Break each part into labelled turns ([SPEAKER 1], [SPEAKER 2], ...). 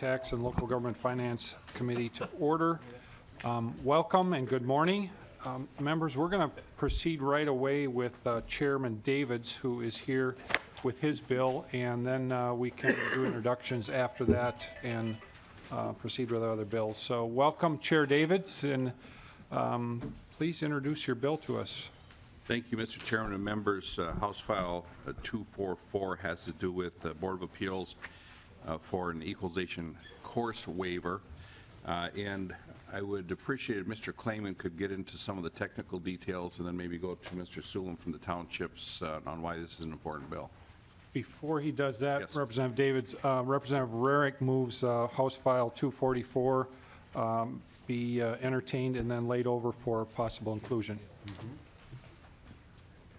[SPEAKER 1] Tax and Local Government Finance Committee to order. Welcome and good morning. Members, we're going to proceed right away with Chairman Davids, who is here with his bill, and then we can do introductions after that and proceed with our other bills. So welcome, Chair Davids, and please introduce your bill to us.
[SPEAKER 2] Thank you, Mr. Chairman and members. House File 244 has to do with the Board of Appeals for an equalization course waiver. And I would appreciate if Mr. Klayman could get into some of the technical details and then maybe go to Mr. Sulam from the townships on why this is an important bill.
[SPEAKER 1] Before he does that,
[SPEAKER 2] Yes.
[SPEAKER 1] Representative Davids, Representative Rarick moves House File 244 be entertained and then laid over for possible inclusion.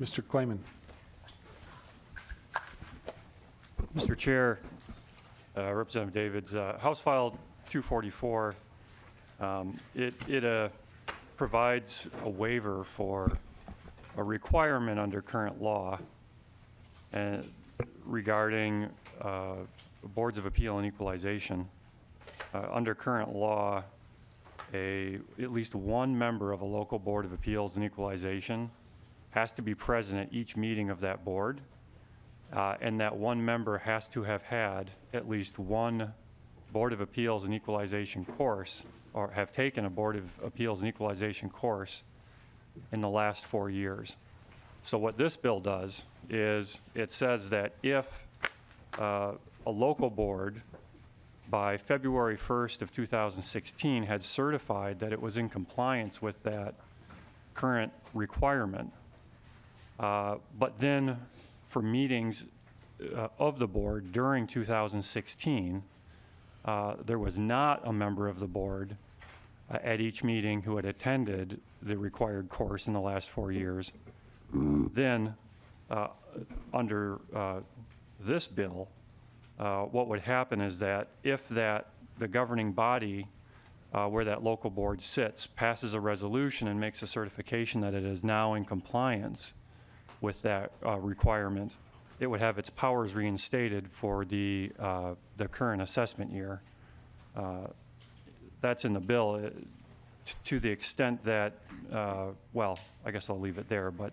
[SPEAKER 1] Mr. Klayman.
[SPEAKER 3] Mr. Chair, Representative Davids, House File 244, it provides a waiver for a requirement under current law regarding boards of appeal and equalization. Under current law, at least one member of a local board of appeals and equalization has to be present at each meeting of that board, and that one member has to have had at least one Board of Appeals and Equalization course, or have taken a Board of Appeals and Equalization course in the last 4 years. So what this bill does is it says that if a local board by February 1st of 2016 had certified that it was in compliance with that current requirement, but then for meetings of the board during 2016, there was not a member of the board at each meeting who had attended the required course in the last 4 years. Then, under this bill, what would happen is that if the governing body where that local board sits passes a resolution and makes a certification that it is now in compliance with that requirement, it would have its powers reinstated for the current assessment year. That's in the bill to the extent that, well, I guess I'll leave it there, but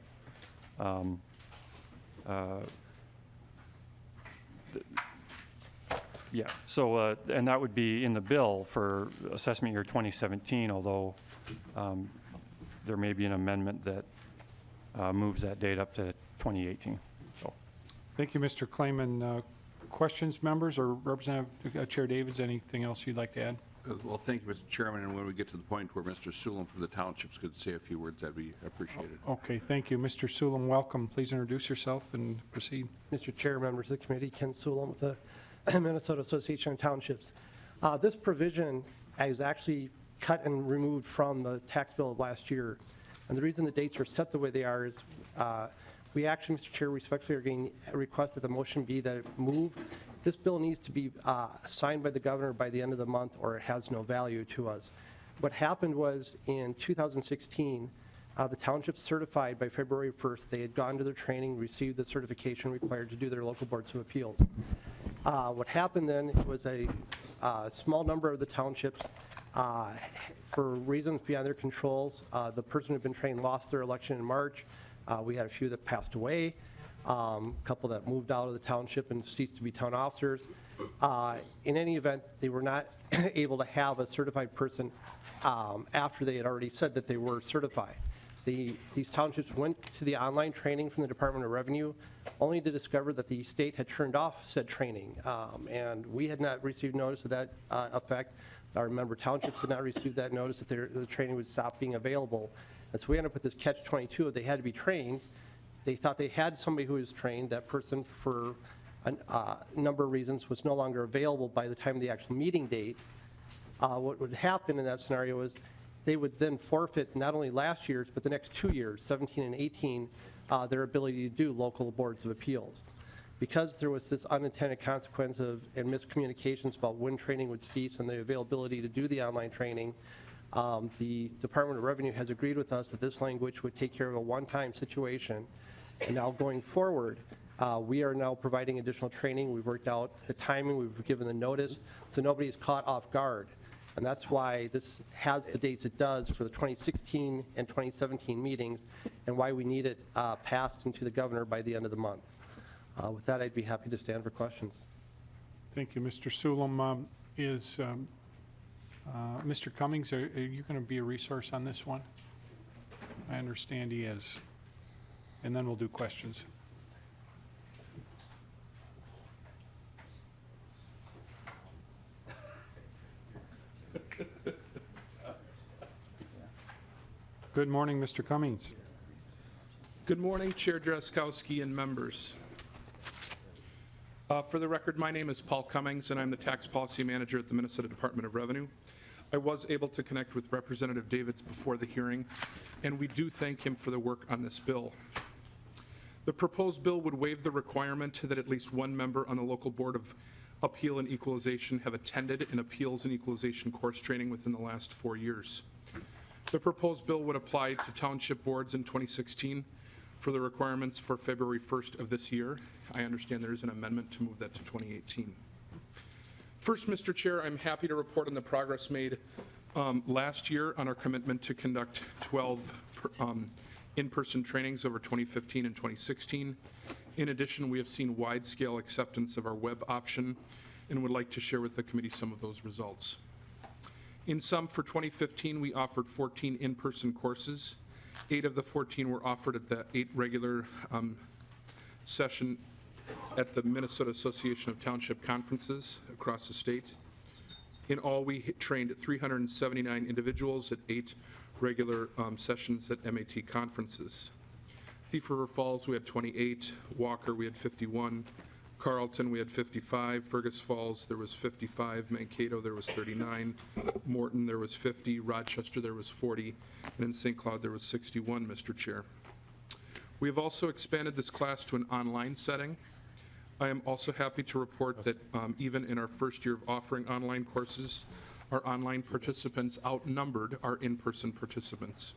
[SPEAKER 3] yeah, so, and that would be in the bill for assessment year 2017, although there may be an amendment that moves that date up to 2018. So,
[SPEAKER 1] Thank you, Mr. Klayman. Questions, members, or Representative Chair Davids, anything else you'd like to add?
[SPEAKER 2] Well, thank you, Mr. Chairman, and when we get to the point where Mr. Sulam from the townships could say a few words, that'd be appreciated.
[SPEAKER 1] Okay, thank you. Mr. Sulam, welcome. Please introduce yourself and proceed.
[SPEAKER 4] Mr. Chair, members of the committee, Ken Sulam with the Minnesota Association of Townships. This provision is actually cut and removed from the tax bill of last year. And the reason the dates are set the way they are is we actually, Mr. Chair, respectfully are getting a request that the motion be that it move. This bill needs to be signed by the governor by the end of the month or it has no value to us. What happened was in 2016, the townships certified by February 1st, they had gone to their training, received the certification required to do their local boards of appeals. What happened then was a small number of the townships, for reasons beyond their controls, the person who had been trained lost their election in March. We had a few that passed away, a couple that moved out of the township and ceased to be town officers. In any event, they were not able to have a certified person after they had already said that they were certified. These townships went to the online training from the Department of Revenue only to discover that the state had turned off said training. And we had not received notice of that effect. Our member townships did not receive that notice that the training would stop being available. And so we ended up with this catch-22 of they had to be trained. They thought they had somebody who was trained. That person, for a number of reasons, was no longer available by the time of the actual meeting date. What would happen in that scenario is they would then forfeit not only last year's, but the next 2 years, 17 and 18, their ability to do local boards of appeals. Because there was this unintended consequence of and miscommunications about when training would cease and the availability to do the online training, the Department of Revenue has agreed with us that this language would take care of a one-time situation. And now going forward, We are now providing additional training. We've worked out the timing, we've given the notice, so nobody's caught off guard. And that's why this has the dates it does for the 2016 and 2017 meetings, and why we need it passed into the governor by the end of the month. With that, I'd be happy to stand for questions.
[SPEAKER 1] Thank you, Mr. Sulam. Mr. Cummings, are you going to be a resource on this one? I understand he is. And then we'll do questions. Good morning, Mr. Cummings.
[SPEAKER 5] Good morning, Chair Drazkowski and members. For the record, my name is Paul Cummings, and I'm the Tax Policy Manager at the Minnesota Department of Revenue. I was able to connect with Representative Davids before the hearing, and we do thank him for the work on this bill. The proposed bill would waive the requirement that at least one member on the local Board of Appeal and Equalization have attended an Appeals and Equalization course training within the last 4 years. The proposed bill would apply to township boards in 2016 for the requirements for February 1st of this year. I understand there is an amendment to move that to 2018. First, Mr. Chair, I'm happy to report on the progress made last year on our commitment to conduct 12 in-person trainings over 2015 and 2016. In addition, we have seen wide-scale acceptance of our web option and would like to share with the committee some of those results. In sum, for 2015, we offered 14 in-person courses. 8 of the 14 were offered at the 8 regular session at the Minnesota Association of Township Conferences across the state. In all, we trained 379 individuals at 8 regular sessions at MAT conferences. Thief River Falls, we had 28. Walker, we had 51. Carlton, we had 55. Fergus Falls, there was 55. Mankato, there was 39. Morton, there was 50. Rochester, there was 40. And in St. Cloud, there was 61, Mr. Chair. We have also expanded this class to an online setting. I am also happy to report that even in our first year of offering online courses, our online participants outnumbered our in-person participants.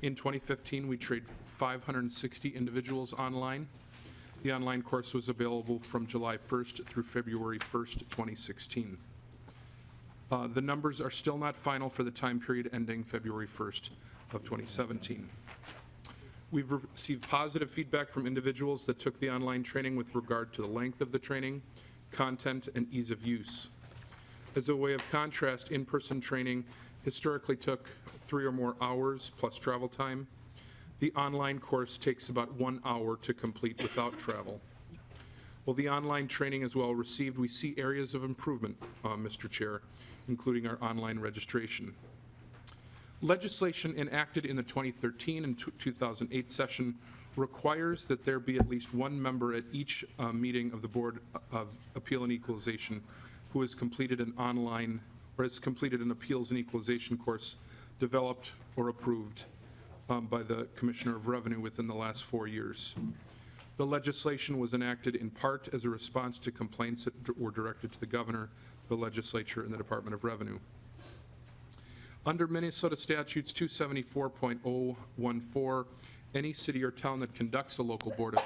[SPEAKER 5] In 2015, we trained 560 individuals online. The online course was available from July 1st through February 1st, 2016. The numbers are still not final for the time period ending February 1st of 2017. We've received positive feedback from individuals that took the online training with regard to the length of the training, content, and ease of use. As a way of contrast, in-person training historically took 3 or more hours plus travel time. The online course takes about 1 hour to complete without travel. While the online training is well received, we see areas of improvement, Mr. Chair, including our online registration. Legislation enacted in the 2013 and 2008 session requires that there be at least one member at each meeting of the Board of Appeal and Equalization who has completed an online or has completed an Appeals and Equalization course developed or approved by the Commissioner of Revenue within the last 4 years. The legislation was enacted in part as a response to complaints that were directed to the Governor, the Legislature, and the Department of Revenue. Under Minnesota Statutes 274.014, any city or town that conducts a local Board of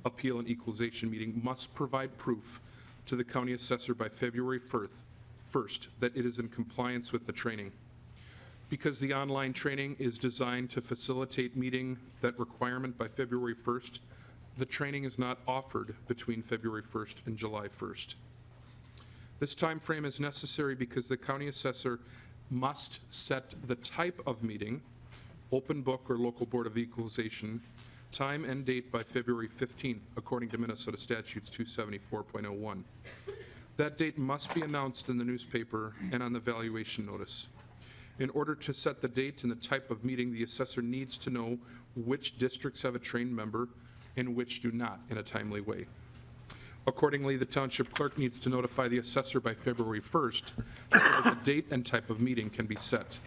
[SPEAKER 5] Appeal and Equalization meeting must provide proof to the county assessor by February 1st that it is in compliance with the training. Because the online training is designed to facilitate meeting that requirement by February 1st, the training is not offered between February 1st and July 1st. This time frame is necessary because the county assessor must set the type of meeting, open book or local Board of Equalization, time and date by February 15th, according to Minnesota Statutes 274.01. That date must be announced in the newspaper and on the valuation notice. In order to set the date and the type of meeting, the assessor needs to know which districts have a trained member and which do not in a timely way. Accordingly, the township clerk needs to notify the assessor by February 1st so that the date and type of meeting can be set.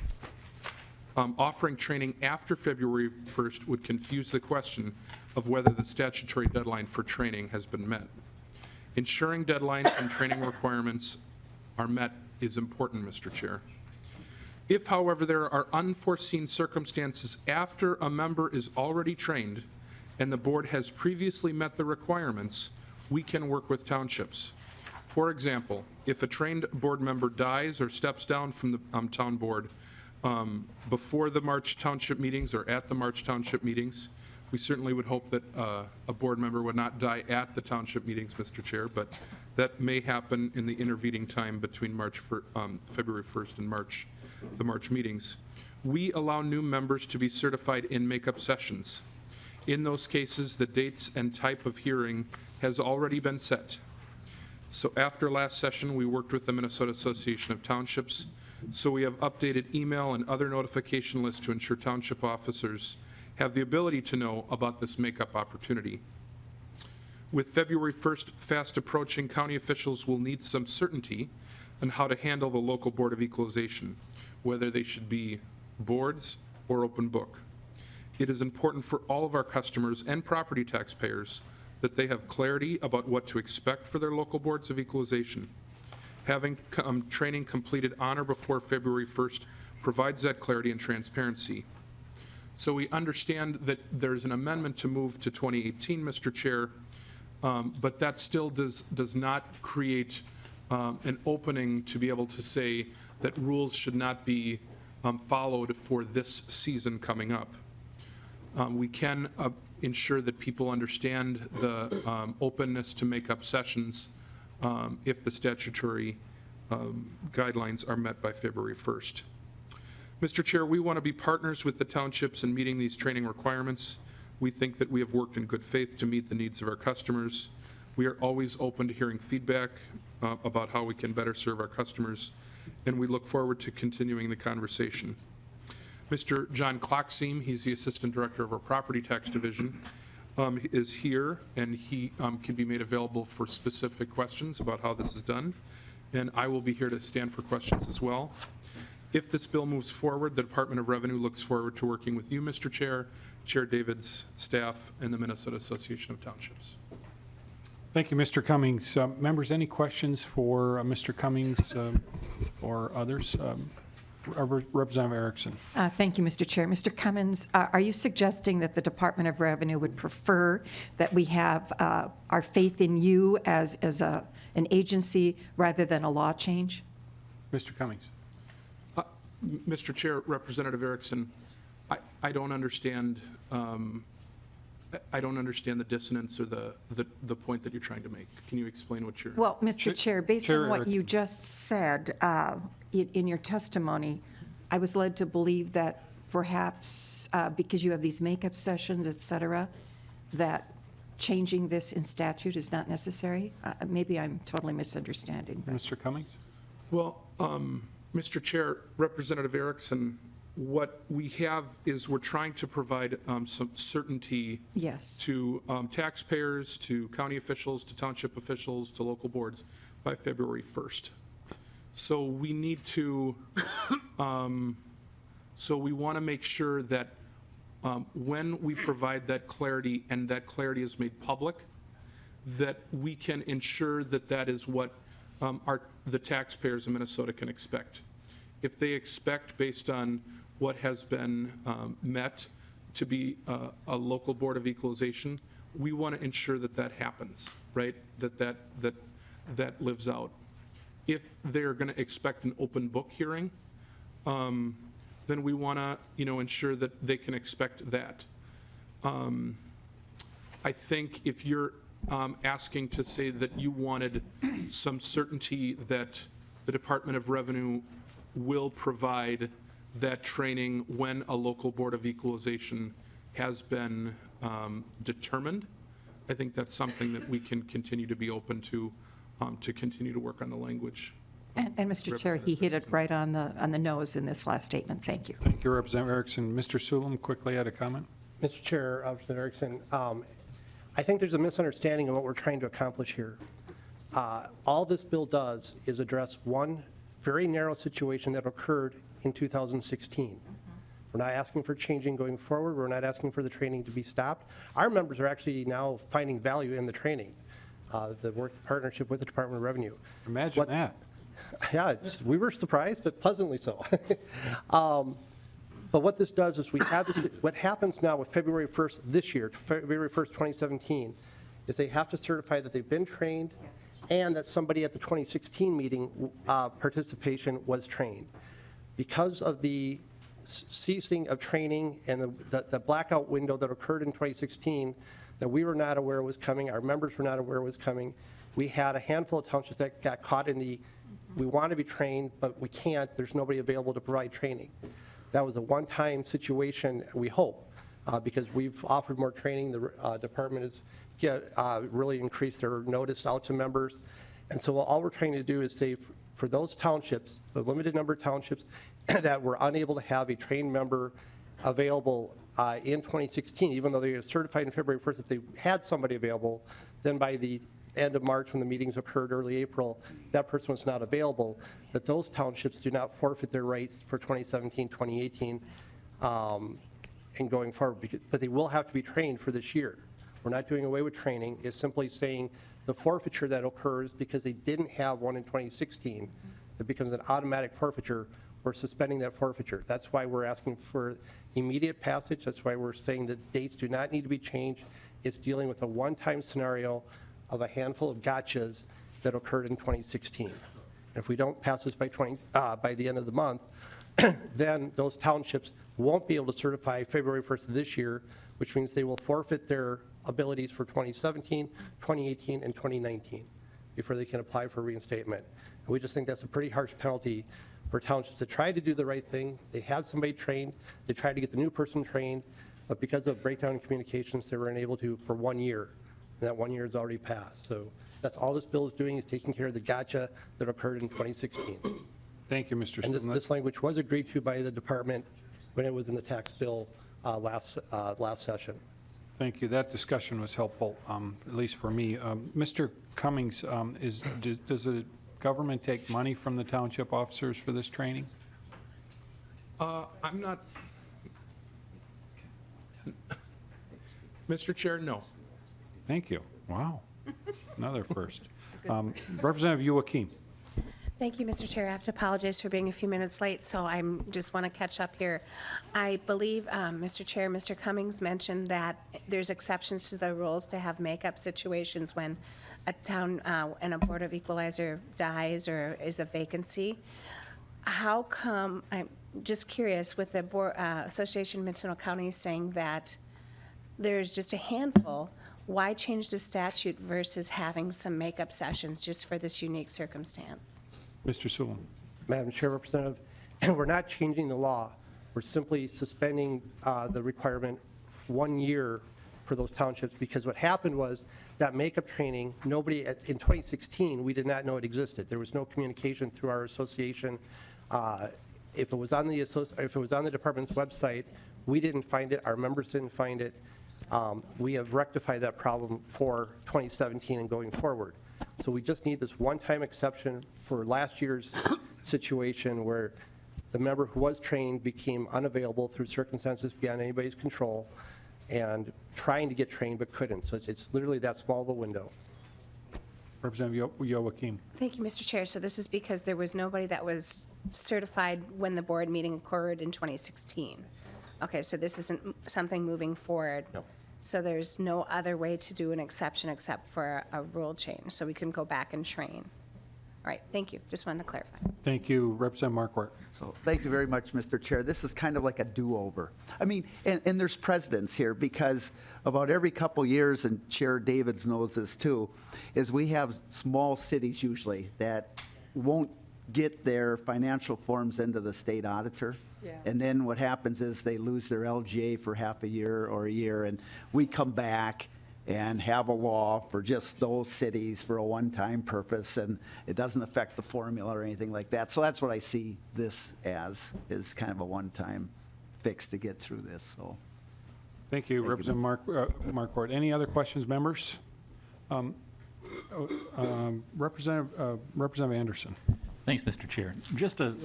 [SPEAKER 5] Offering training after February 1st would confuse the question of whether the statutory deadline for training has been met. Ensuring deadlines and training requirements are met is important, Mr. Chair. If, however, there are unforeseen circumstances after a member is already trained and the board has previously met the requirements, we can work with townships. For example, if a trained board member dies or steps down from the town board before the March township meetings or at the March township meetings, we certainly would hope that a board member would not die at the township meetings, Mr. Chair, but that may happen in the intervening time between February 1st and the March meetings. We allow new members to be certified in makeup sessions. In those cases, the dates and type of hearing has already been set. So after last session, we worked with the Minnesota Association of Townships, so we have updated email and other notification lists to ensure township officers have the ability to know about this makeup opportunity. With February 1st fast approaching, county officials will need some certainty on how to handle the local Board of Equalization, whether they should be boards or open book. It is important for all of our customers and property taxpayers that they have clarity about what to expect for their local boards of equalization. Having training completed on or before February 1st provides that clarity and transparency. So we understand that there's an amendment to move to 2018, Mr. Chair, but that still does not create an opening to be able to say that rules should not be followed for this season coming up. We can ensure that people understand the openness to make up sessions if the statutory guidelines are met by February 1st. Mr. Chair, we want to be partners with the townships in meeting these training requirements. We think that we have worked in good faith to meet the needs of our customers. We are always open to hearing feedback about how we can better serve our customers, and we look forward to continuing the conversation. Mr. John Klockseam, he's the Assistant Director of our Property Tax Division, is here, and he can be made available for specific questions about how this is done, and I will be here to stand for questions as well. If this bill moves forward, the Department of Revenue looks forward to working with you, Mr. Chair, Chair David's staff, and the Minnesota Association of Townships.
[SPEAKER 1] Thank you, Mr. Cummings. Members, any questions for Mr. Cummings or others? Representative Erickson.
[SPEAKER 6] Thank you, Mr. Chair. Mr. Cummins, are you suggesting that the Department of Revenue would prefer that we have our faith in you as an agency rather than a law change?
[SPEAKER 1] Mr. Cummings.
[SPEAKER 5] Mr. Chair, Representative Erickson, I don't understand. I don't understand the dissonance or the point that you're trying to make. Can you explain what you're?
[SPEAKER 6] Well, Mr. Chair, based
[SPEAKER 1] Chair
[SPEAKER 6] on what
[SPEAKER 1] Erickson.
[SPEAKER 6] you just said in your testimony, I was led to believe that perhaps because you have these makeup sessions, et cetera, that changing this in statute is not necessary. Maybe I'm totally misunderstanding. But.
[SPEAKER 1] Mr. Cummings.
[SPEAKER 5] Well, Mr. Chair, Representative Erickson, what we have is we're trying to provide some certainty
[SPEAKER 6] Yes.
[SPEAKER 5] to taxpayers, to county officials, to township officials, to local boards by February 1st. So we need to, so we want to make sure that when we provide that clarity and that clarity is made public, that we can ensure that that is what the taxpayers in Minnesota can expect. If they expect, based on what has been met, to be a local Board of Equalization, we want to ensure that that happens, right? That lives out. If they're going to expect an open book hearing, then we want to, ensure that they can expect that. I think if you're asking to say that you wanted some certainty that the Department of Revenue will provide that training when a local Board of Equalization has been determined, I think that's something that we can continue to be open to continue to work on the language.
[SPEAKER 6] And Mr. Chair, he hit it right on the nose in this last statement. Thank you.
[SPEAKER 1] Thank you, Representative Erickson. Mr. Sulam, quickly had a comment.
[SPEAKER 4] Mr. Chair, Representative Erickson, I think there's a misunderstanding of what we're trying to accomplish here. All this bill does is address one very narrow situation that occurred in 2016. We're not asking for changing going forward. We're not asking for the training to be stopped. Our members are actually now finding value in the training, the work partnership with the Department of Revenue.
[SPEAKER 1] Imagine that.
[SPEAKER 4] Yeah, we were surprised, but pleasantly so. But what this does is we have this, what happens now with February 1st this year, February 1st, 2017, is they have to certify that they've been trained and that somebody at the 2016 meeting participation was trained. Because of the ceasing of training and the blackout window that occurred in 2016 that we were not aware was coming, our members were not aware was coming, we had a handful of townships that got caught in the, we want to be trained, but we can't, there's nobody available to provide training. That was a one-time situation, we hope, because we've offered more training. The department has really increased their notice out to members. And so all we're trying to do is say for those townships, the limited number of townships that were unable to have a trained member available in 2016, even though they were certified in February 1st that they had somebody available, then by the end of March when the meetings occurred early April, that person was not available, that those townships do not forfeit their rights for 2017, 2018, and going forward, but they will have to be trained for this year. We're not doing away with training. It's simply saying the forfeiture that occurs because they didn't have one in 2016, it becomes an automatic forfeiture. We're suspending that forfeiture. That's why we're asking for immediate passage. That's why we're saying that dates do not need to be changed. It's dealing with a one-time scenario of a handful of gotchas that occurred in 2016. If we don't pass this by the end of the month, then those townships won't be able to certify February 1st of this year, which means they will forfeit their abilities for 2017, 2018, and 2019 before they can apply for reinstatement. And we just think that's a pretty harsh penalty for townships that tried to do the right thing. They had somebody trained, they tried to get the new person trained, but because of breakdown in communications, they were unable to for 1 year. And that 1 year has already passed. So that's all this bill is doing, is taking care of the gotcha that occurred in 2016.
[SPEAKER 1] Thank you, Mr.
[SPEAKER 4] And
[SPEAKER 1] Stulman.
[SPEAKER 4] this language was agreed to by the department when it was in the tax bill last session.
[SPEAKER 1] Thank you. That discussion was helpful, at least for me. Mr. Cummings, does the government take money from the township officers for this training?
[SPEAKER 5] I'm not, Mr. Chair, no.
[SPEAKER 1] Thank you. Wow. Another first. Representative Joachim.
[SPEAKER 7] Thank you, Mr. Chair. I have to apologize for being a few minutes late, so I just want to catch up here. I believe, Mr. Chair, Mr. Cummings mentioned that there's exceptions to the rules to have makeup situations when a town and a Board of Equalizer dies or is a vacancy. How come, I'm just curious, with the Association of Municipal Counties saying that there's just a handful, why change the statute versus having some makeup sessions just for this unique circumstance?
[SPEAKER 1] Mr. Sulin.
[SPEAKER 4] Madam Chair, Representative, we're not changing the law. We're simply suspending the requirement 1 year for those townships, because what happened was that makeup training, nobody, in 2016, we did not know it existed. There was no communication through our association. If it was on the department's website, we didn't find it, our members didn't find it. We have rectified that problem for 2017 and going forward. So we just need this one-time exception for last year's situation where the member who was trained became unavailable through circumstances beyond anybody's control and trying to get trained but couldn't. So it's literally that small of a window.
[SPEAKER 1] Representative Joachim.
[SPEAKER 7] Thank you, Mr. Chair. So this is because there was nobody that was certified when the board meeting occurred in 2016. Okay, so this isn't something moving forward?
[SPEAKER 4] No.
[SPEAKER 7] So there's no other way to do an exception except for a rule change, so we can go back and train. All right, thank you. Just wanted to clarify.
[SPEAKER 1] Thank you. Representative Marquardt.
[SPEAKER 8] So thank you very much, Mr. Chair. This is kind of like a do-over. I mean, and there's precedence here, because about every couple years, and Chair Davids knows this too, is we have small cities usually that won't get their financial forms into the state auditor. Yeah. And then what happens is they lose their LGA for half a year or a year, and we come back and have a law for just those cities for a one-time purpose, and it doesn't affect the formula or anything like that. So that's what I see this as, is kind of a one-time fix to get through this, so.
[SPEAKER 1] Thank you, Representative Marquardt. Any other questions, members? Representative Anderson.
[SPEAKER 9] Thanks, Mr. Chair. Just a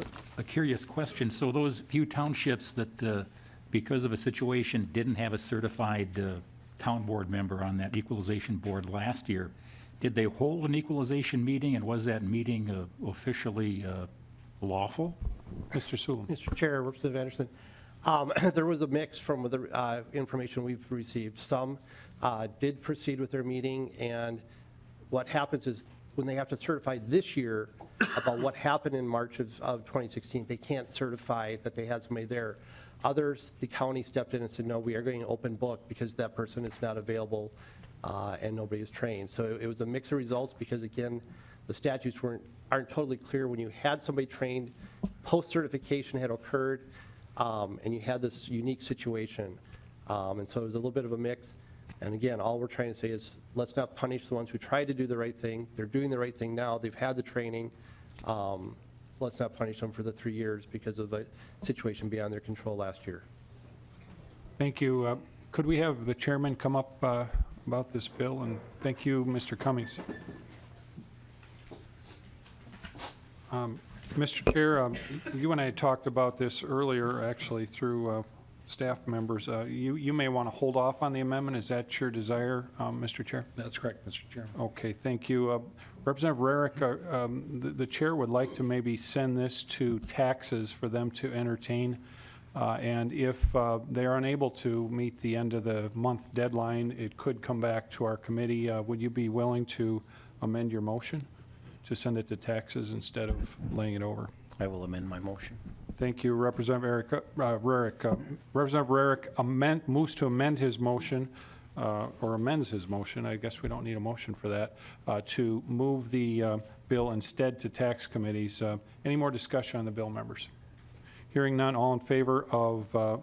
[SPEAKER 9] curious question. So those few townships that, because of a situation, didn't have a certified town board member on that equalization board last year, did they hold an equalization meeting, and was that meeting officially lawful?
[SPEAKER 1] Mr. Sulin.
[SPEAKER 4] Mr. Chair, Representative Anderson, There was a mix from the information we've received. Some did proceed with their meeting, and what happens is when they have to certify this year about what happened in March of 2016, they can't certify that they had somebody there. Others, the county stepped in and said, no, we are going to open book because that person is not available and nobody is trained. So it was a mix of results because, again, the statutes aren't totally clear. When you had somebody trained, post-certification had occurred, and you had this unique situation. And so it was a little bit of a mix. And again, all we're trying to say is let's not punish the ones who tried to do the right thing. They're doing the right thing now. They've had the training. Let's not punish them for the 3 years because of a situation beyond their control last year.
[SPEAKER 1] Thank you. Could we have the chairman come up about this bill? And thank you, Mr. Cummings. Mr. Chair, you and I talked about this earlier, actually, through staff members. You may want to hold off on the amendment. Is that your desire, Mr. Chair?
[SPEAKER 10] That's correct, Mr. Chairman.
[SPEAKER 1] Okay, thank you. Representative Rarick, the chair would like to maybe send this to taxes for them to entertain. And if they are unable to meet the end of the month deadline, it could come back to our committee. Would you be willing to amend your motion to send it to taxes instead of laying it over?
[SPEAKER 10] I will amend my motion.
[SPEAKER 1] Thank you, Representative Rarick. Representative Rarick moves to amend his motion, or amends his motion, I guess we don't need a motion for that, to move the bill instead to tax committees. Any more discussion on the bill, members? Hearing none, all in favor of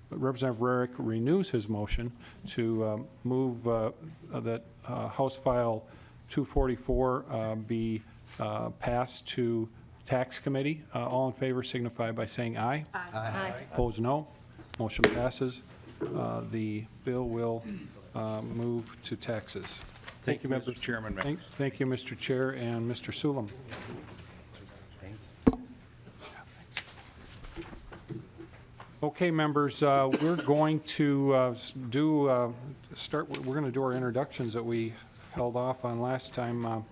[SPEAKER 1] Representative Rarick renews his motion to move that House File 244 be passed to Tax Committee. All in favor signify by saying aye.
[SPEAKER 7] Aye.
[SPEAKER 1] Opposed, no. Motion passes. The bill will move to taxes.
[SPEAKER 4] Thank you, members.
[SPEAKER 2] Mr. Chairman.
[SPEAKER 1] Thank you, Mr. Chair, and Mr. Sulam. Okay, members, we're going to we're going to do our introductions that we held off on last time.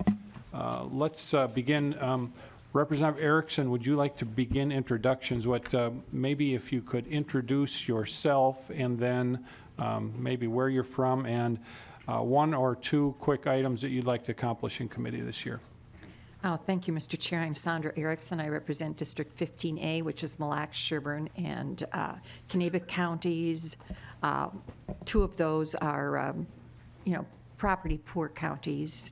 [SPEAKER 1] Let's begin. Representative Erickson, would you like to begin introductions? Maybe if you could introduce yourself and then maybe where you're from and one or two quick items that you'd like to accomplish in committee this year.
[SPEAKER 6] Oh, thank you, Mr. Chair. I'm Sandra Erickson. I represent District 15A, which is Mille Lacs, Sherburne, and Kanabec counties. Two of those are, property poor counties.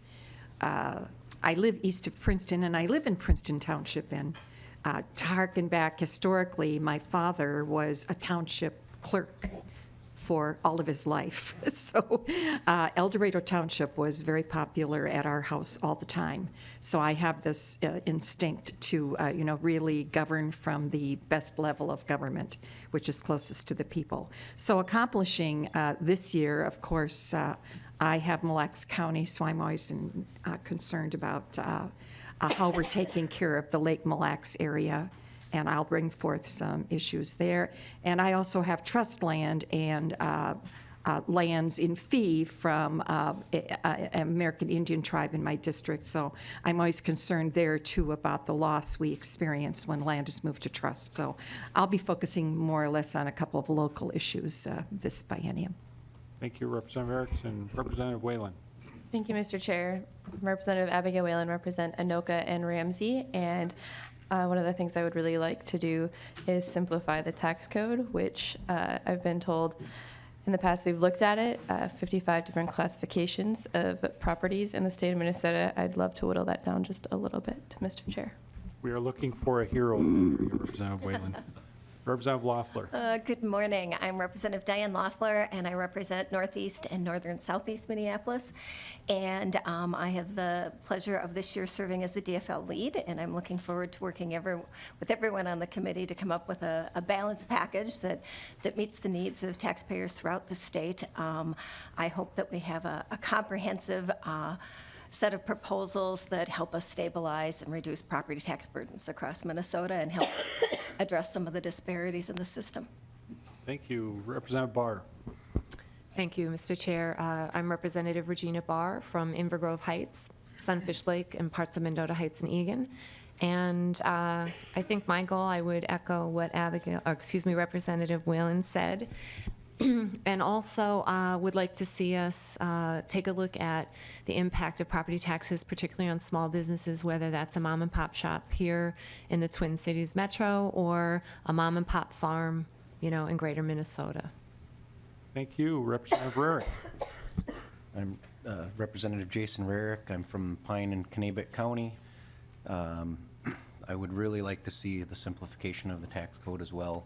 [SPEAKER 6] I live east of Princeton, and I live in Princeton Township. And to harken back historically, my father was a township clerk for all of his life. So El Dorado Township was very popular at our house all the time. So I have this instinct to, really govern from the best level of government, which is closest to the people. So accomplishing this year, of course, I have Mille Lacs County, so I'm always concerned about how we're taking care of the Lake Mille Lacs area, and I'll bring forth some issues there. And I also have trust land and lands in fee from an American Indian tribe in my district, so I'm always concerned there, too, about the loss we experience when land is moved to trust. So I'll be focusing more or less on a couple of local issues this biennium.
[SPEAKER 1] Thank you, Representative Erickson. Representative Whalen.
[SPEAKER 11] Thank you, Mr. Chair. Representative Abigail Whalen, represent Anoka and Ramsey, and one of the things I would really like to do is simplify the tax code, which I've been told in the past we've looked at it, 55 different classifications of properties in the state of Minnesota. I'd love to whittle that down just a little bit, Mr. Chair.
[SPEAKER 1] We are looking for a hero, Representative Whalen. Representative Loeffler.
[SPEAKER 12] Good morning. I'm Representative Diane Loeffler, and I represent Northeast and Northern Southeast Minneapolis. And I have the pleasure of this year serving as the DFL lead, and I'm looking forward to working with everyone on the committee to come up with a balanced package that meets the needs of taxpayers throughout the state. I hope that we have a comprehensive set of proposals that help us stabilize and reduce property tax burdens across Minnesota and help address some of the disparities in the system.
[SPEAKER 1] Thank you. Representative Barr.
[SPEAKER 13] Thank you, Mr. Chair. I'm Representative Regina Barr from Inver Grove Heights, Sunfish Lake, and parts of Mendota Heights and Egan. And I think my goal, I would echo what Representative Whalen said. And also would like to see us take a look at the impact of property taxes, particularly on small businesses, whether that's a mom and pop shop here in the Twin Cities Metro or a mom and pop farm, in greater Minnesota.
[SPEAKER 1] Thank you. Representative Rarick.
[SPEAKER 10] I'm Representative Jason Rarick. I'm from Pine and Kanabec County. I would really like to see the simplification of the tax code as well,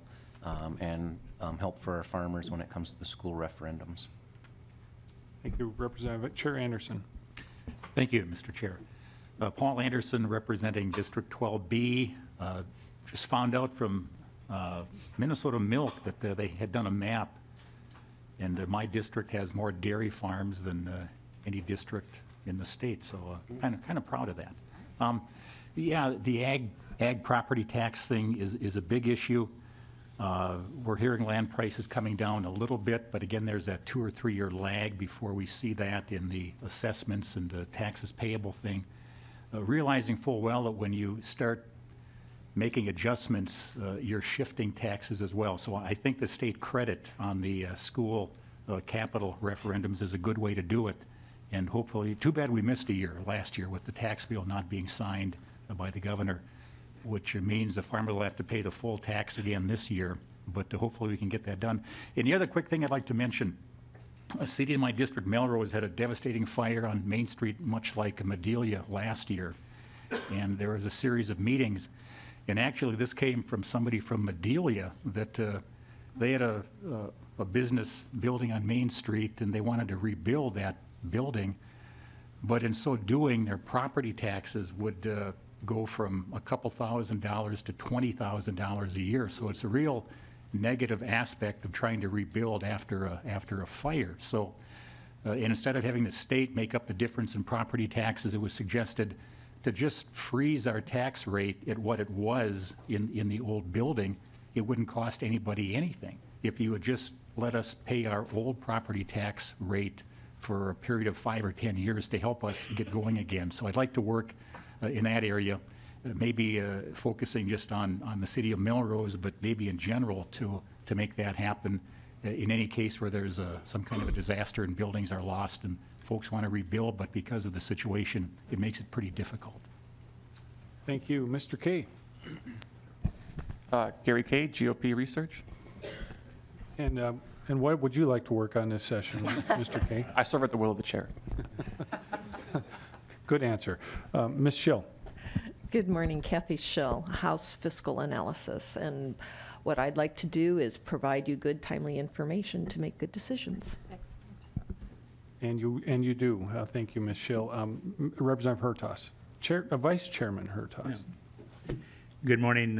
[SPEAKER 10] and help for our farmers when it comes to the school referendums.
[SPEAKER 1] Thank you, Representative Chair Anderson.
[SPEAKER 9] Thank you, Mr. Chair. Paul Anderson, representing District 12B. Just found out from Minnesota Milk that they had done a map, and my district has more dairy farms than any district in the state, so kind of proud of that. Yeah, the ag property tax thing is a big issue. We're hearing land prices coming down a little bit, but again, there's that 2 or 3 year lag before we see that in the assessments and the taxes payable thing. Realizing full well that when you start making adjustments, you're shifting taxes as well. So I think the state credit on the school capital referendums is a good way to do it. And hopefully, too bad we missed a year last year with the tax bill not being signed by the governor, which means the farmer will have to pay the full tax again this year, but hopefully we can get that done. And the other quick thing I'd like to mention, a city in my district, Melrose, had a devastating fire on Main Street, much like Madelia last year. And there was a series of meetings. And actually, this came from somebody from Madelia, that they had a business building on Main Street, and they wanted to rebuild that building. But in so doing, their property taxes would go from a couple $1,000s to $20,000 a year. So it's a real negative aspect of trying to rebuild after a fire. So and instead of having the state make up the difference in property taxes, it was suggested to just freeze our tax rate at what it was in the old building. It wouldn't cost anybody anything. If you would just let us pay our old property tax rate for a period of 5 or 10 years to help us get going again. So I'd like to work in that area, maybe focusing just on the city of Melrose, but maybe in general to make that happen in any case where there's some kind of a disaster and buildings are lost and folks want to rebuild, but because of the situation, it makes it pretty difficult.
[SPEAKER 1] Thank you. Mr. Kay.
[SPEAKER 14] Gary Kay, GOP Research.
[SPEAKER 1] And what would you like to work on this session, Mr. Kay?
[SPEAKER 14] I serve at the will of the chair.
[SPEAKER 1] Good answer. Ms. Schill.
[SPEAKER 15] Good morning, Kathy Schill, House Fiscal Analysis. And what I'd like to do is provide you good, timely information to make good decisions.
[SPEAKER 1] And you do. Thank you, Ms. Schill. Representative Hertaus. Vice Chairman Hertaus.
[SPEAKER 16] Yeah. Good morning,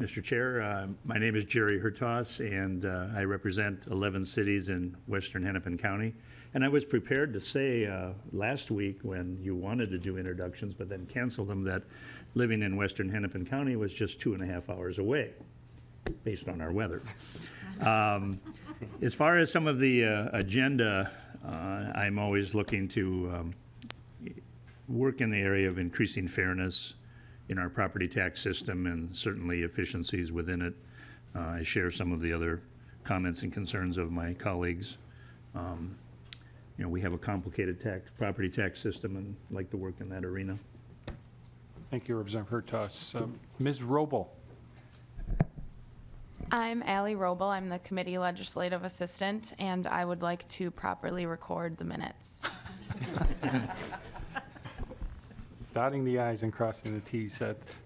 [SPEAKER 16] Mr. Chair. My name is Jerry Hertaus, and I represent 11 cities in western Hennepin County. And I was prepared to say last week when you wanted to do introductions, but then canceled them, that living in western Hennepin County was just 2.5 hours away, based on our weather. As far as some of the agenda, I'm always looking to work in the area of increasing fairness in our property tax system and certainly efficiencies within it. I share some of the other comments and concerns of my colleagues. We have a complicated property tax system and like to work in that arena.
[SPEAKER 1] Thank you, Representative Hertaus. Ms. Robel.
[SPEAKER 17] I'm Allie Robel. I'm the committee legislative assistant, and I would like to properly record the minutes.
[SPEAKER 1] Dotting the i's and crossing the t's.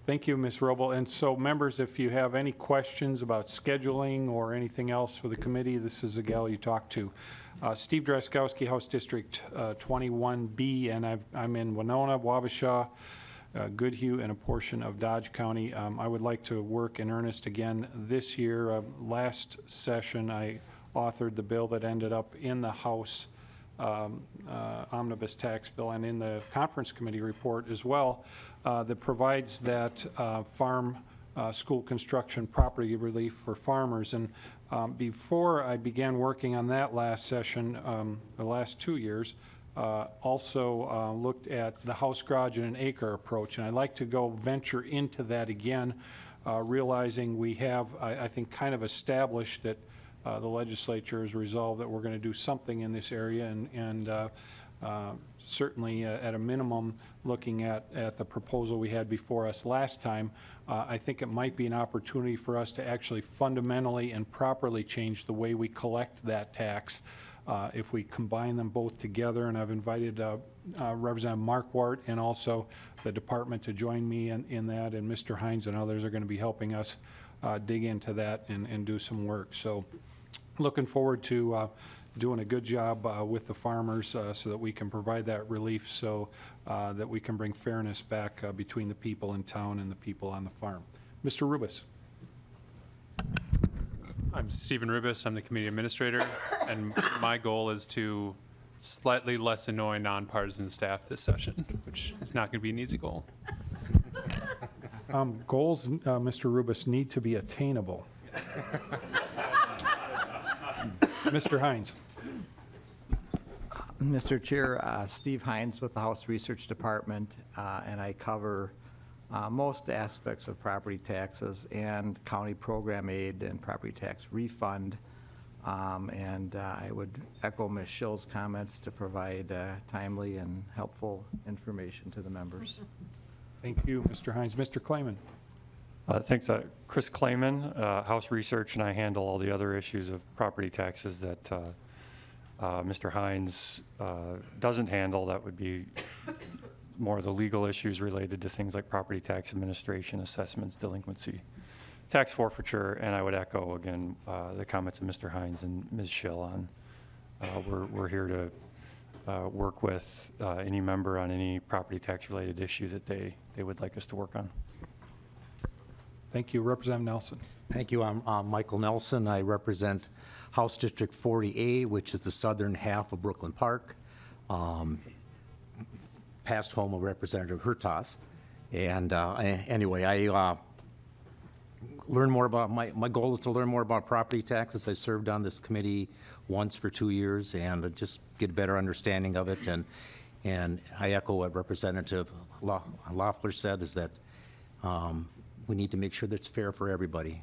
[SPEAKER 1] Thank you, Ms. Robel. And so, members, if you have any questions about scheduling or anything else for the committee, this is the gal you talk to. Steve Drazkowski, House District 21B, and I'm in Winona, Wabasha, Goodhue, and a portion of Dodge County. I would like to work in earnest again this year. Last session, I authored the bill that ended up in the House omnibus tax bill and in the conference committee report as well, that provides that farm school construction property relief for farmers. And before I began working on that last session, the last 2 years, also looked at the house garage and an acre approach. And I'd like to go venture into that again, realizing we have, I think, kind of established that the legislature has resolved that we're going to do something in this area, and certainly at a minimum, looking at the proposal we had before us last time, I think it might be an opportunity for us to actually fundamentally and properly change the way we collect that tax if we combine them both together. And I've invited Representative Markwart and also the department to join me in that, and Mr. Hines and others are going to be helping us dig into that and do some work. So looking forward to doing a good job with the farmers so that we can provide that relief, so that we can bring fairness back between the people in town and the people on the farm. Mr. Rubis.
[SPEAKER 18] I'm Stephen Rubis. I'm the committee administrator, and my goal is to slightly less annoy nonpartisan staff this session, which is not going to be an easy goal.
[SPEAKER 1] Goals, Mr. Rubis, need to be attainable. Mr. Hines.
[SPEAKER 19] Mr. Chair, Steve Hines with the House Research Department, and I cover most aspects of property taxes and county program aid and property tax refund. And I would echo Ms. Schill's comments to provide timely and helpful information to the members.
[SPEAKER 1] Thank you, Mr. Hines. Mr. Klayman.
[SPEAKER 3] Thanks. Chris Klayman, House Research, and I handle all the other issues of property taxes that Mr. Hines doesn't handle. That would be more of the legal issues related to things like property tax administration, assessments, delinquency, tax forfeiture, and I would echo again the comments of Mr. Hines and Ms. Schill on we're here to work with any member on any property tax related issue that they would like us to work on.
[SPEAKER 1] Thank you. Representative Nelson.
[SPEAKER 20] Thank you. I'm Michael Nelson. I represent House District 40A, which is the southern half of Brooklyn Park, past home of Representative Hertas. And anyway, I learn more about, my goal is to learn more about property taxes. I served on this committee once for 2 years and just get a better understanding of it. And I echo what Representative Loeffler said, is that we need to make sure that it's fair for everybody.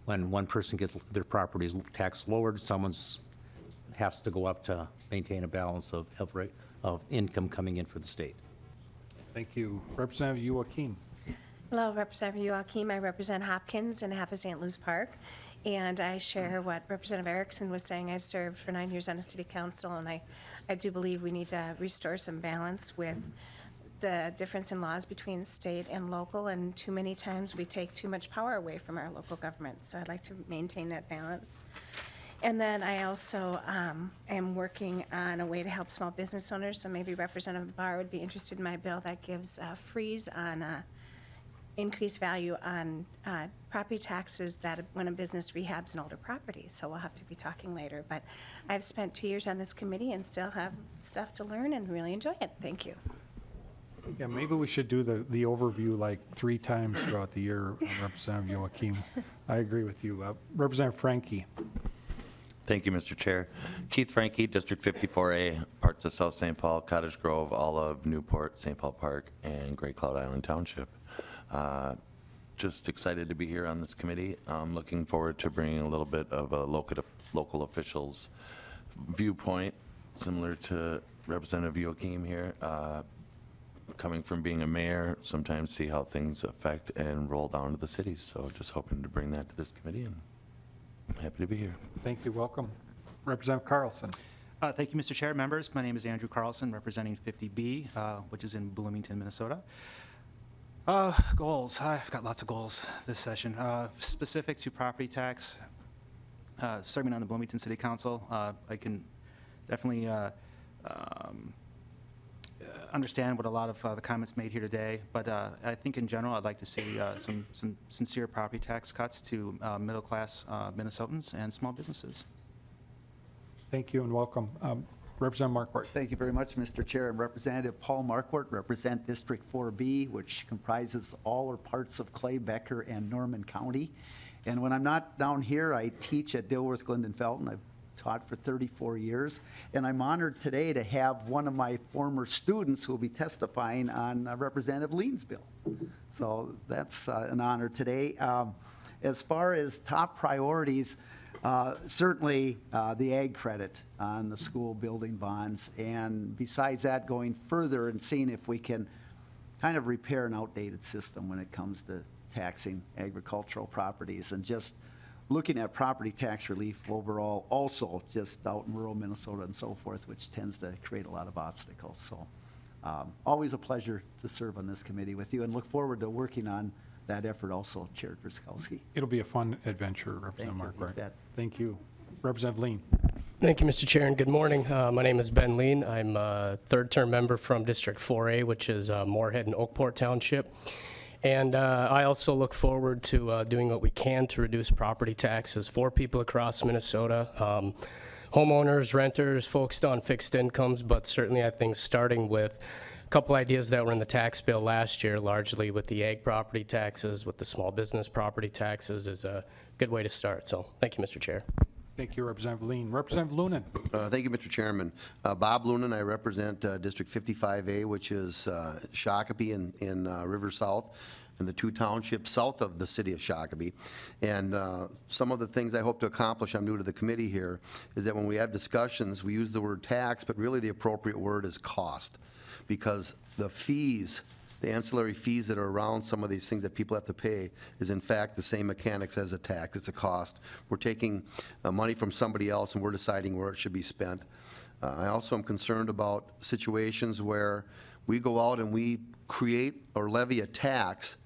[SPEAKER 20] When one person gets their property's tax lowered, someone's has to go up to maintain a balance of income coming in for the state.
[SPEAKER 1] Thank you. Representative Joachim.
[SPEAKER 7] Hello, Representative Joachim. I represent Hopkins and half of St. Louis Park. And I share what Representative Erickson was saying. I served for 9 years on the city council, and I do believe we need to restore some balance with the difference in laws between state and local, and too many times we take too much power away from our local government. So I'd like to maintain that balance. And then I also am working on a way to help small business owners. So maybe Representative Barr would be interested in my bill that gives a freeze on increased value on property taxes that when a business rehabs an older property. So we'll have to be talking later. But I've spent 2 years on this committee and still have stuff to learn and really enjoy it. Thank you.
[SPEAKER 1] Yeah, maybe we should do the overview like 3 times throughout the year, Representative Joachim. I agree with you. Representative Frankie.
[SPEAKER 21] Thank you, Mr. Chair. Keith Frankie, District 54A, parts of South St. Paul, Cottage Grove, Olive, Newport, St. Paul Park, and Great Cloud Island Township. Just excited to be here on this committee. I'm looking forward to bringing a little bit of a local officials viewpoint, similar to Representative Joachim here. Coming from being a mayor, sometimes see how things affect and roll down to the cities. So just hoping to bring that to this committee, and I'm happy to be here.
[SPEAKER 1] Thank you. Welcome. Representative Carlson.
[SPEAKER 22] Thank you, Mr. Chair. Members, my name is Andrew Carlson, representing 50B, which is in Bloomington, Minnesota. Goals. I've got lots of goals this session. Specific to property tax, serving on the Bloomington City Council, I can definitely understand what a lot of the comments made here today, but I think in general I'd like to see some sincere property tax cuts to middle-class Minnesotans and small businesses.
[SPEAKER 1] Thank you and welcome. Representative Markwart.
[SPEAKER 8] Thank you very much, Mr. Chair. And Representative Paul Markwart, represent District 4B, which comprises all or parts of Clay, Becker, and Norman County. And when I'm not down here, I teach at Dilworth, Glendon, Felton. I've taught for 34 years, and I'm honored today to have one of my former students who will be testifying on Representative Lien's bill. So that's an honor today. As far as top priorities, certainly the ag credit on the school building bonds, and besides that, going further and seeing if we can kind of repair an outdated system when it comes to taxing agricultural properties, and just looking at property tax relief overall, also just out in rural Minnesota and so forth, which tends to create a lot of obstacles. So always a pleasure to serve on this committee with you, and look forward to working on that effort also, Chair Drazkowski.
[SPEAKER 1] It'll be a fun adventure, Representative Mark, right? Thank you. Representative Lien.
[SPEAKER 4] Thank you, Mr. Chair, and good morning. My name is Ben Lien. I'm a third-term member from District 4A, which is Moorhead and Oakport Township. And I also look forward to doing what we can to reduce property taxes for people across Minnesota, homeowners, renters, folks on fixed incomes, but certainly I think starting with a couple ideas that were in the tax bill last year, largely with the ag property taxes, with the small business property taxes, is a good way to start. So thank you, Mr. Chair.
[SPEAKER 1] Thank you, Representative Lien. Representative Lunan.
[SPEAKER 5] Thank you, Mr. Chairman. Bob Lunan, I represent District 55A, which is Shakopee in River South, and the two townships south of the city of Shakopee. And some of the things I hope to accomplish, I'm new to the committee here, is that when we have discussions, we use the word tax, but really the appropriate word is cost. Because the fees, the ancillary fees that are around some of these things that people have to pay is in fact the same mechanics as a tax. It's a cost. We're taking money from somebody else and we're deciding where it should be spent. I also am concerned about situations where we go out and we create or levy a tax,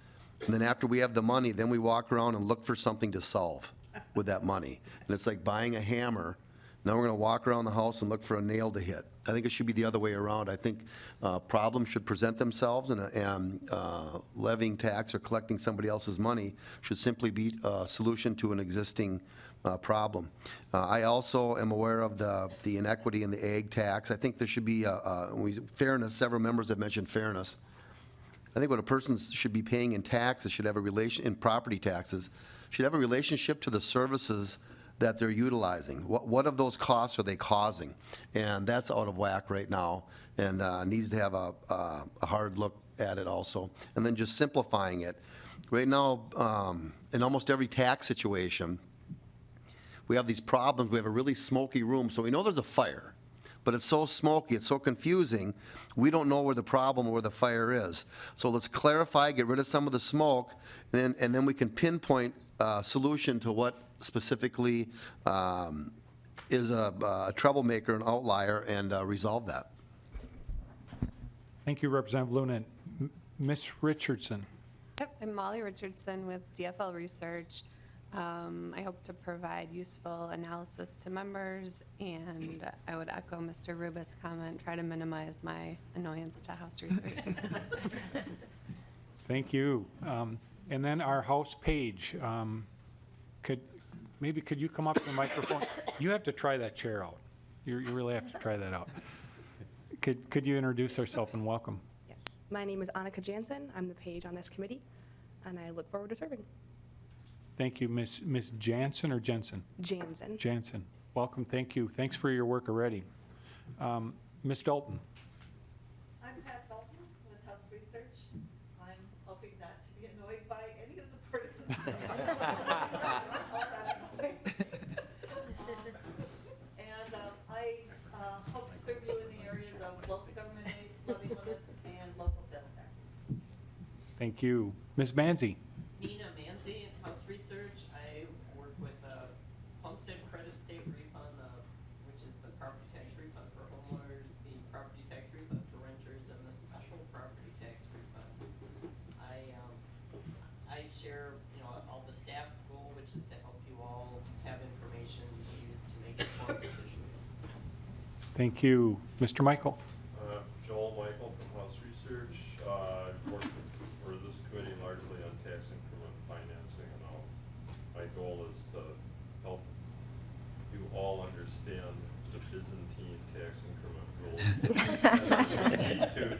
[SPEAKER 5] and then after we have the money, then we walk around and look for something to solve with that money. And it's like buying a hammer. Now we're going to walk around the house and look for a nail to hit. I think it should be the other way around. I think problems should present themselves, and levying tax or collecting somebody else's money should simply be a solution to an existing problem. I also am aware of the inequity in the ag tax. I think there should be fairness. Several members have mentioned fairness. I think what a person should be paying in taxes should have a relation in property taxes should have a relationship to the services that they're utilizing. What of those costs are they causing? And that's out of whack right now, and needs to have a hard look at it also. And then just simplifying it. Right now, in almost every tax situation, we have these problems. We have a really smoky room, so we know there's a fire, but it's so smoky, it's so confusing, we don't know where the problem or where the fire is. So let's clarify, get rid of some of the smoke, and then we can pinpoint a solution to what specifically is a troublemaker, an outlier, and resolve that.
[SPEAKER 1] Thank you, Representative Lunan. Ms. Richardson.
[SPEAKER 23] Yep, I'm Molly Richardson with DFL Research. I hope to provide useful analysis to members, and I would echo Mr. Rubus' comment, try to minimize my annoyance to House Research.
[SPEAKER 1] Thank you. And then our House page. Could you come up to the microphone? You have to try that chair out. You really have to try that out. Could you introduce yourself and welcome?
[SPEAKER 24] Yes, my name is Annika Jansen. I'm the page on this committee, and I look forward to serving.
[SPEAKER 1] Thank you, Ms. Jansen or Jensen?
[SPEAKER 24] Jansen.
[SPEAKER 1] Jansen. Welcome. Thank you. Thanks for your work already. Ms. Dalton.
[SPEAKER 25] I'm Pat Dalton with House Research. I'm hoping not to be annoyed by any of the partisans. And I hope to serve you in the areas of local government aid, levy limits, and local sales taxes.
[SPEAKER 1] Thank you. Ms. Manzi.
[SPEAKER 26] Nina Manzi, House Research. I work with homestead credit state refund, which is the property tax refund for homeowners, the property tax refund for renters, and the special property tax refund. I share, all the staff's goal, which is to help you all have information to use to make informed decisions.
[SPEAKER 1] Thank you. Mr. Michael.
[SPEAKER 27] Joel Michael from House Research. I work for this committee largely on tax increment financing, and my goal is to help you all understand the Byzantine tax increment rules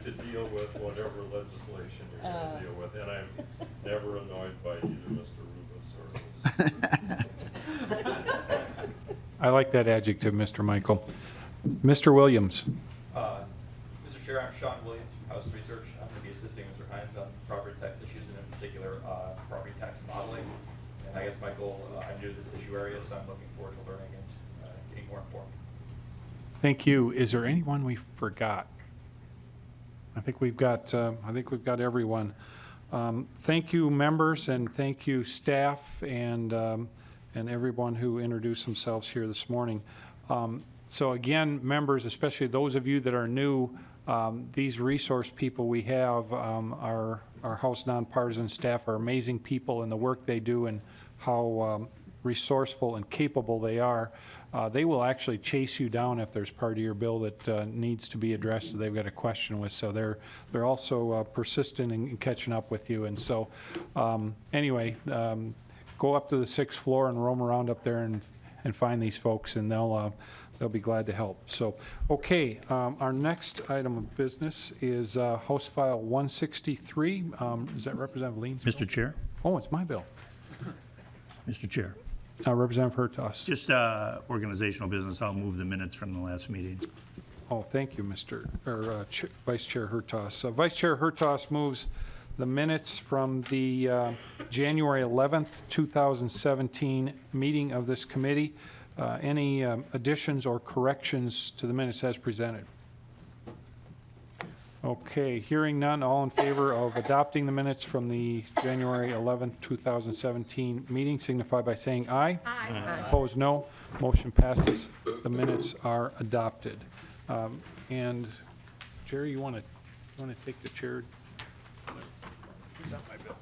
[SPEAKER 27] to deal with whatever legislation you're going to deal with. And I'm never annoyed by either Mr. Rubus or Ms.
[SPEAKER 1] I like that adjective, Mr. Michael. Mr. Williams.
[SPEAKER 3] Mr. Chair, I'm Sean Williams from House Research. I'm going to be assisting Mr. Hines on property tax issues and in particular property tax modeling. And I guess my goal, I'm new to this issue area, so I'm looking forward to learning and getting more informed.
[SPEAKER 1] Thank you. Is there anyone we forgot? I think we've got everyone. Thank you, members, and thank you, staff, and everyone who introduced themselves here this morning. So again, members, especially those of you that are new, these resource people we have, our House nonpartisan staff are amazing people in the work they do and how resourceful and capable they are. They will actually chase you down if there's part of your bill that needs to be addressed that they've got a question with. So they're also persistent in catching up with you. And so anyway, go up to the 6th floor and roam around up there and find these folks, and they'll be glad to help. So, okay, our next item of business is House File 163. Is that Representative Lien's bill?
[SPEAKER 16] Mr. Chair?
[SPEAKER 1] Oh, it's my bill.
[SPEAKER 16] Mr. Chair.
[SPEAKER 1] Representative Hertaus.
[SPEAKER 16] Just organizational business. I'll move the minutes from the last meeting.
[SPEAKER 1] Oh, thank you, Vice Chair Hertaus. Vice Chair Hertaus moves the minutes from the January 11th, 2017 meeting of this committee. Any additions or corrections to the minutes as presented? Okay, hearing none, all in favor of adopting the minutes from the January 11th, 2017 meeting signify by saying aye. Aye. Opposed, no. Motion passes. The minutes are adopted. And Jerry, you want to take the chair? Is that my bill?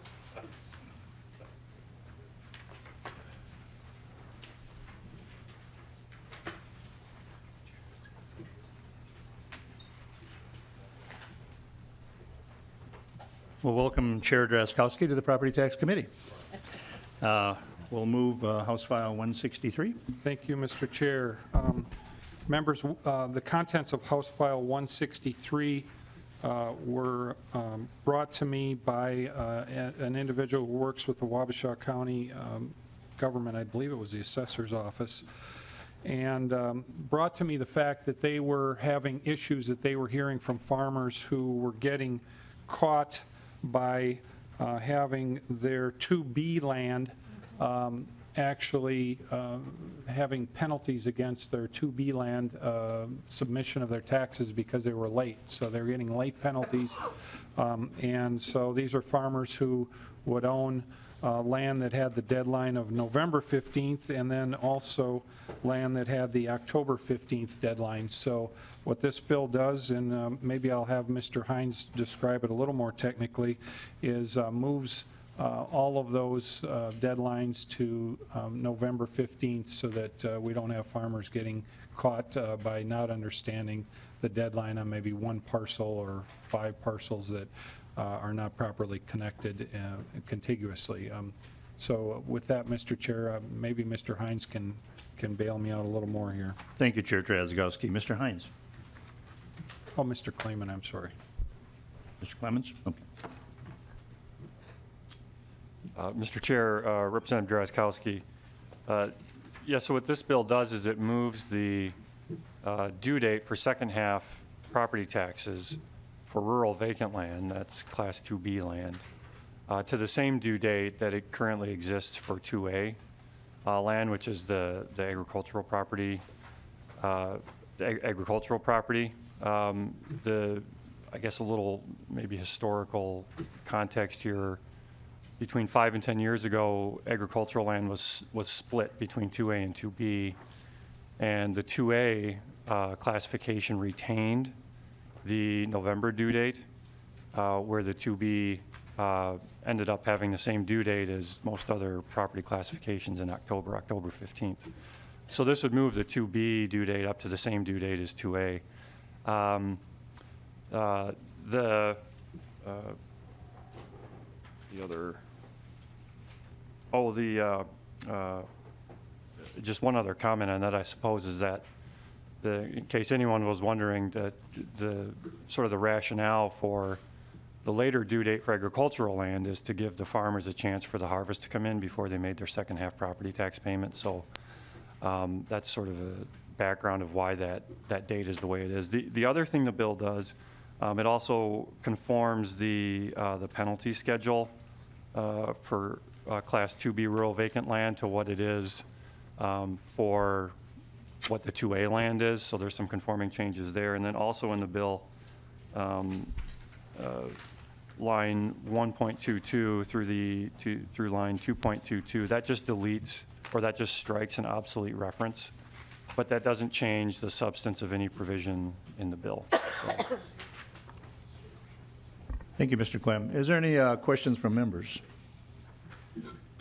[SPEAKER 16] Well, welcome Chair Drazkowski to the Property Tax Committee. We'll move House File 163.
[SPEAKER 1] Thank you, Mr. Chair. Members, the contents of House File 163 were brought to me by an individual who works with the Wabasha County government. I believe it was the assessor's office, and brought to me the fact that they were having issues that they were hearing from farmers who were getting caught by having their 2B land actually having penalties against their 2B land submission of their taxes because they were late. So they're getting late penalties. And so these are farmers who would own land that had the deadline of November 15th and then also land that had the October 15th deadline. So what this bill does, and maybe I'll have Mr. Hines describe it a little more technically, is moves all of those deadlines to November 15th so that we don't have farmers getting caught by not understanding the deadline on maybe one parcel or 5 parcels that are not properly connected contiguously. So with that, Mr. Chair, maybe Mr. Hines can bail me out a little more here.
[SPEAKER 16] Thank you, Chair Drazkowski. Mr. Hines.
[SPEAKER 1] Oh, Mr. Clayman, I'm sorry.
[SPEAKER 16] Mr. Clemens? Okay.
[SPEAKER 3] Mr. Chair, Representative Drazkowski. Yeah, so what this bill does is it moves the due date for second half property taxes for rural vacant land, that's Class 2B land, to the same due date that it currently exists for 2A land, which is the agricultural property. I guess a little maybe historical context here. Between 5 and 10 years ago, agricultural land was split between 2A and 2B, and the 2A classification retained the November due date, where the 2B ended up having the same due date as most other property classifications in October 15th. So this would move the 2B due date up to the same due date as 2A. Just one other comment on that, I suppose, is that in case anyone was wondering, that the sort of the rationale for the later due date for agricultural land is to give the farmers a chance for the harvest to come in before they made their second half property tax payment. So That's sort of a background of why that date is the way it is. The other thing the bill does, it also conforms the penalty schedule for Class 2B rural vacant land to what it is for what the 2A land is, so there's some conforming changes there. And then also in the bill, line 1.22 through line 2.22, that just deletes, or that just strikes an obsolete reference, but that doesn't change the substance of any provision in the bill. So.
[SPEAKER 16] Thank you, Mr. Clem. Is there any questions from members?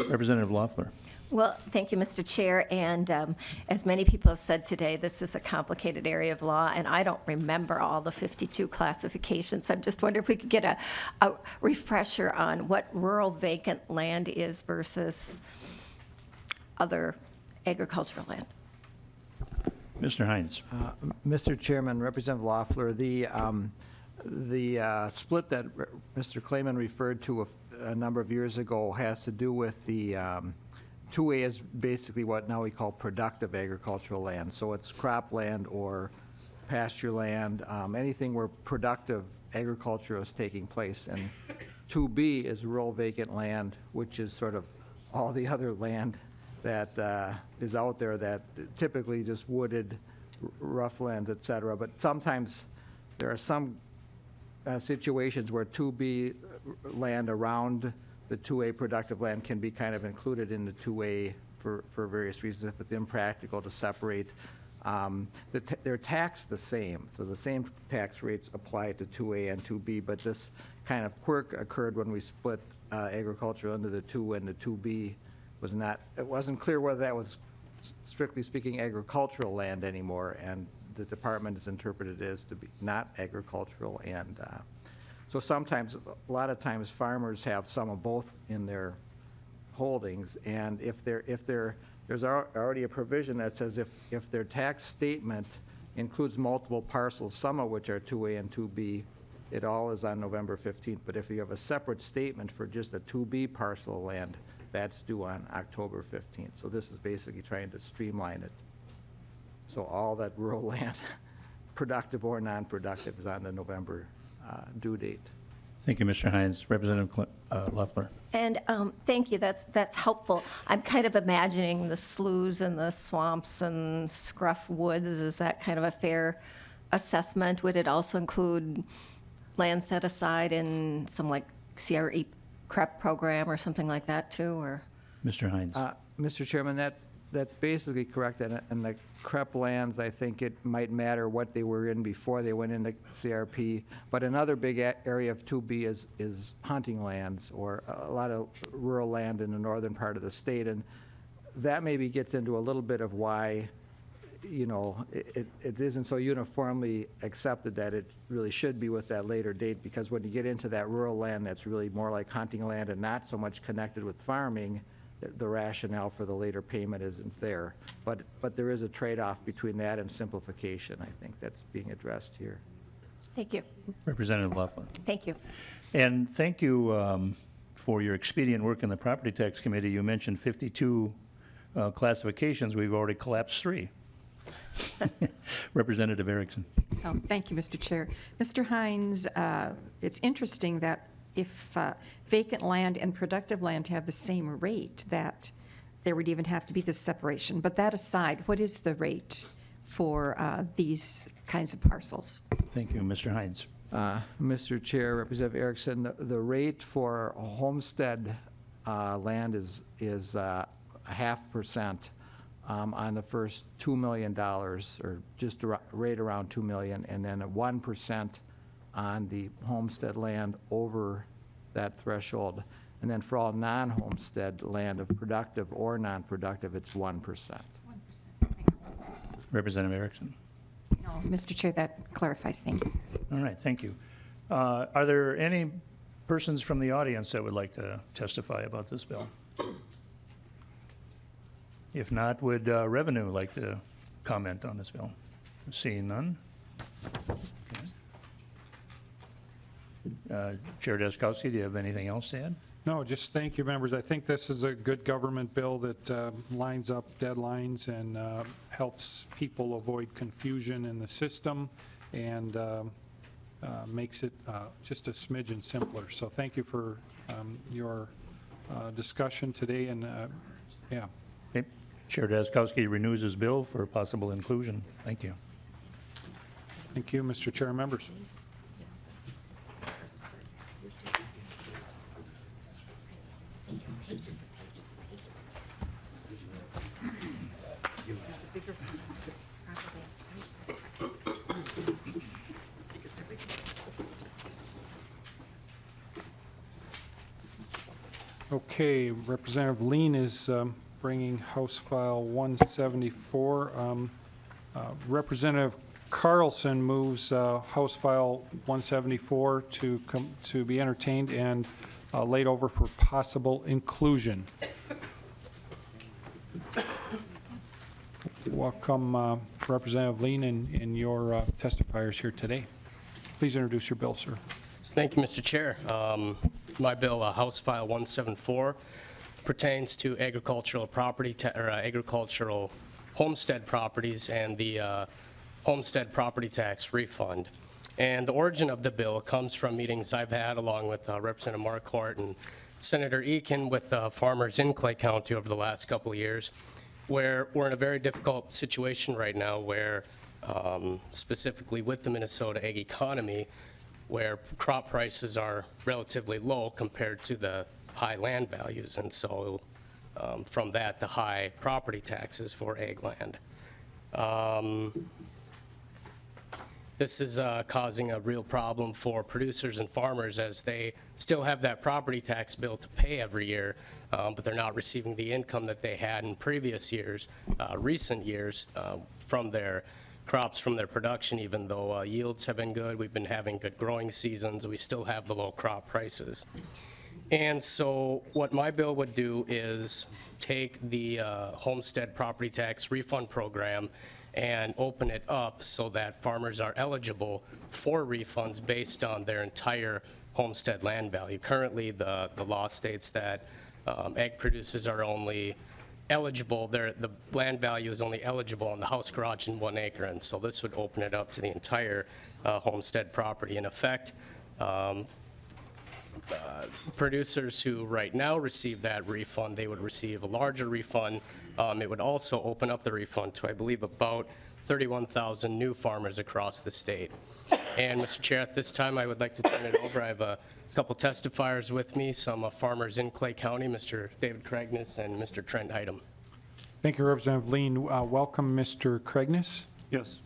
[SPEAKER 16] Representative Loeffler.
[SPEAKER 2] Well, thank you, Mr. Chair, and as many people have said today, this is a complicated area of law, and I don't remember all the 52 classifications, so I'm just wondering if we could get a refresher on what rural vacant land is versus other agricultural land.
[SPEAKER 16] Mr. Hines.
[SPEAKER 19] Mr. Chairman, Representative Loeffler, the split that Mr. Clayman referred to a number of years ago has to do with the 2A is basically what now we call productive agricultural land. So it's cropland or pasture land, anything where productive agriculture is taking place. And 2B is rural vacant land, which is sort of all the other land that is out there that typically just wooded, rough lands, et cetera. But sometimes there are some situations where 2B land around the 2A productive land can be kind of included in the 2A for various reasons if it's impractical to separate. They're taxed the same, so the same tax rates apply to 2A and 2B, but this kind of quirk occurred when we split agriculture into the 2 and the 2B. It wasn't clear whether that was strictly speaking agricultural land anymore, and the department has interpreted it as to be not agricultural, and so sometimes, a lot of times, farmers have some of both in their holdings, and if there's already a provision that says if their tax statement includes multiple parcels, some of which are 2A and 2B, it all is on November 15th. But if you have a separate statement for just a 2B parcel of land, that's due on October 15th. So this is basically trying to streamline it. So all that rural land, productive or non-productive, is on the November due date.
[SPEAKER 16] Thank you, Mr. Hines. Representative Loeffler.
[SPEAKER 2] And thank you, that's helpful. I'm kind of imagining the sloughs and the swamps and scruff woods. Is that kind of a fair assessment? Would it also include land set aside in some like CRE CREP program or something like that too, or?
[SPEAKER 16] Mr. Hines.
[SPEAKER 19] Mr. Chairman, that's basically correct. And the CREP lands, I think it might matter what they were in before they went into CRP. But another big area of 2B is hunting lands, or a lot of rural land in the northern part of the state. And that maybe gets into a little bit of why, it isn't so uniformly accepted that it really should be with that later date, because when you get into that rural land that's really more like hunting land and not so much connected with farming, the rationale for the later payment isn't there. But there is a trade-off between that and simplification, I think, that's being addressed here.
[SPEAKER 2] Thank you.
[SPEAKER 16] Representative Loeffler.
[SPEAKER 2] Thank you.
[SPEAKER 16] And thank you for your expedient work in the Property Tax Committee. You mentioned 52 classifications. We've already collapsed 3. Representative Erickson.
[SPEAKER 6] Oh, thank you, Mr. Chair. Mr. Hines, it's interesting that if vacant land and productive land have the same rate, that there would even have to be this separation. But that aside, what is the rate for these kinds of parcels?
[SPEAKER 16] Thank you, Mr. Hines.
[SPEAKER 19] Mr. Chair, Representative Erickson, the rate for homestead land is 0.5% on the first $2 million, or just right around $2 million, and then 1% on the homestead land over that threshold. And then for all non-homestead land of productive or non-productive, it's 1%.
[SPEAKER 16] Representative Erickson.
[SPEAKER 6] No, Mr. Chair, that clarifies. Thank you.
[SPEAKER 16] All right, thank you. Are there any persons from the audience that would like to testify about this bill? If not, would Revenue like to comment on this bill? Seeing none. Okay. Chair Drazkowski, do you have anything else to add?
[SPEAKER 1] No, just thank you, members. I think this is a good government bill that lines up deadlines and helps people avoid confusion in the system and makes it just a smidgen simpler. So thank you for your discussion today, and yeah.
[SPEAKER 16] Okay. Chair Drazkowski renews his bill for possible inclusion. Thank you.
[SPEAKER 1] Thank you, Mr. Chair and members. Okay, Representative Lien is bringing House File 174. Representative Carlson moves House File 174 to be entertained and laid over for possible inclusion. Welcome, Representative Lien and your testifiers here today. Please introduce your bill, sir.
[SPEAKER 4] Thank you, Mr. Chair. My bill, House File 174, pertains to agricultural property or agricultural homestead properties and the homestead property tax refund. And the origin of the bill comes from meetings I've had along with Representative Marquardt and Senator Eakin with farmers in Clay County over the last couple of years, where we're in a very difficult situation right now where specifically with the Minnesota ag economy, where crop prices are relatively low compared to the high land values. And so from that, the high property taxes for ag land. This is causing a real problem for producers and farmers as they still have that property tax bill to pay every year, but they're not receiving the income that they had in previous years, recent years, from their crops, from their production. Even though yields have been good, we've been having good growing seasons, we still have the low crop prices. And so what my bill would do is take the homestead property tax refund program and open it up so that farmers are eligible for refunds based on their entire homestead land value. Currently, the law states that ag producers are only eligible, the land value is only eligible on the house, garage, and 1 acre, and so this would open it up to the entire homestead property. In effect, producers who right now receive that refund, they would receive a larger refund. It would also open up the refund to, I believe, about 31,000 new farmers across the state. And Mr. Chair, at this time, I would like to turn it over. I have a couple testifiers with me, some farmers in Clay County, Mr. David Cragness and Mr. Trent Hytem.
[SPEAKER 1] Thank you, Representative Lien. Welcome, Mr. Cragness.
[SPEAKER 9] Yes.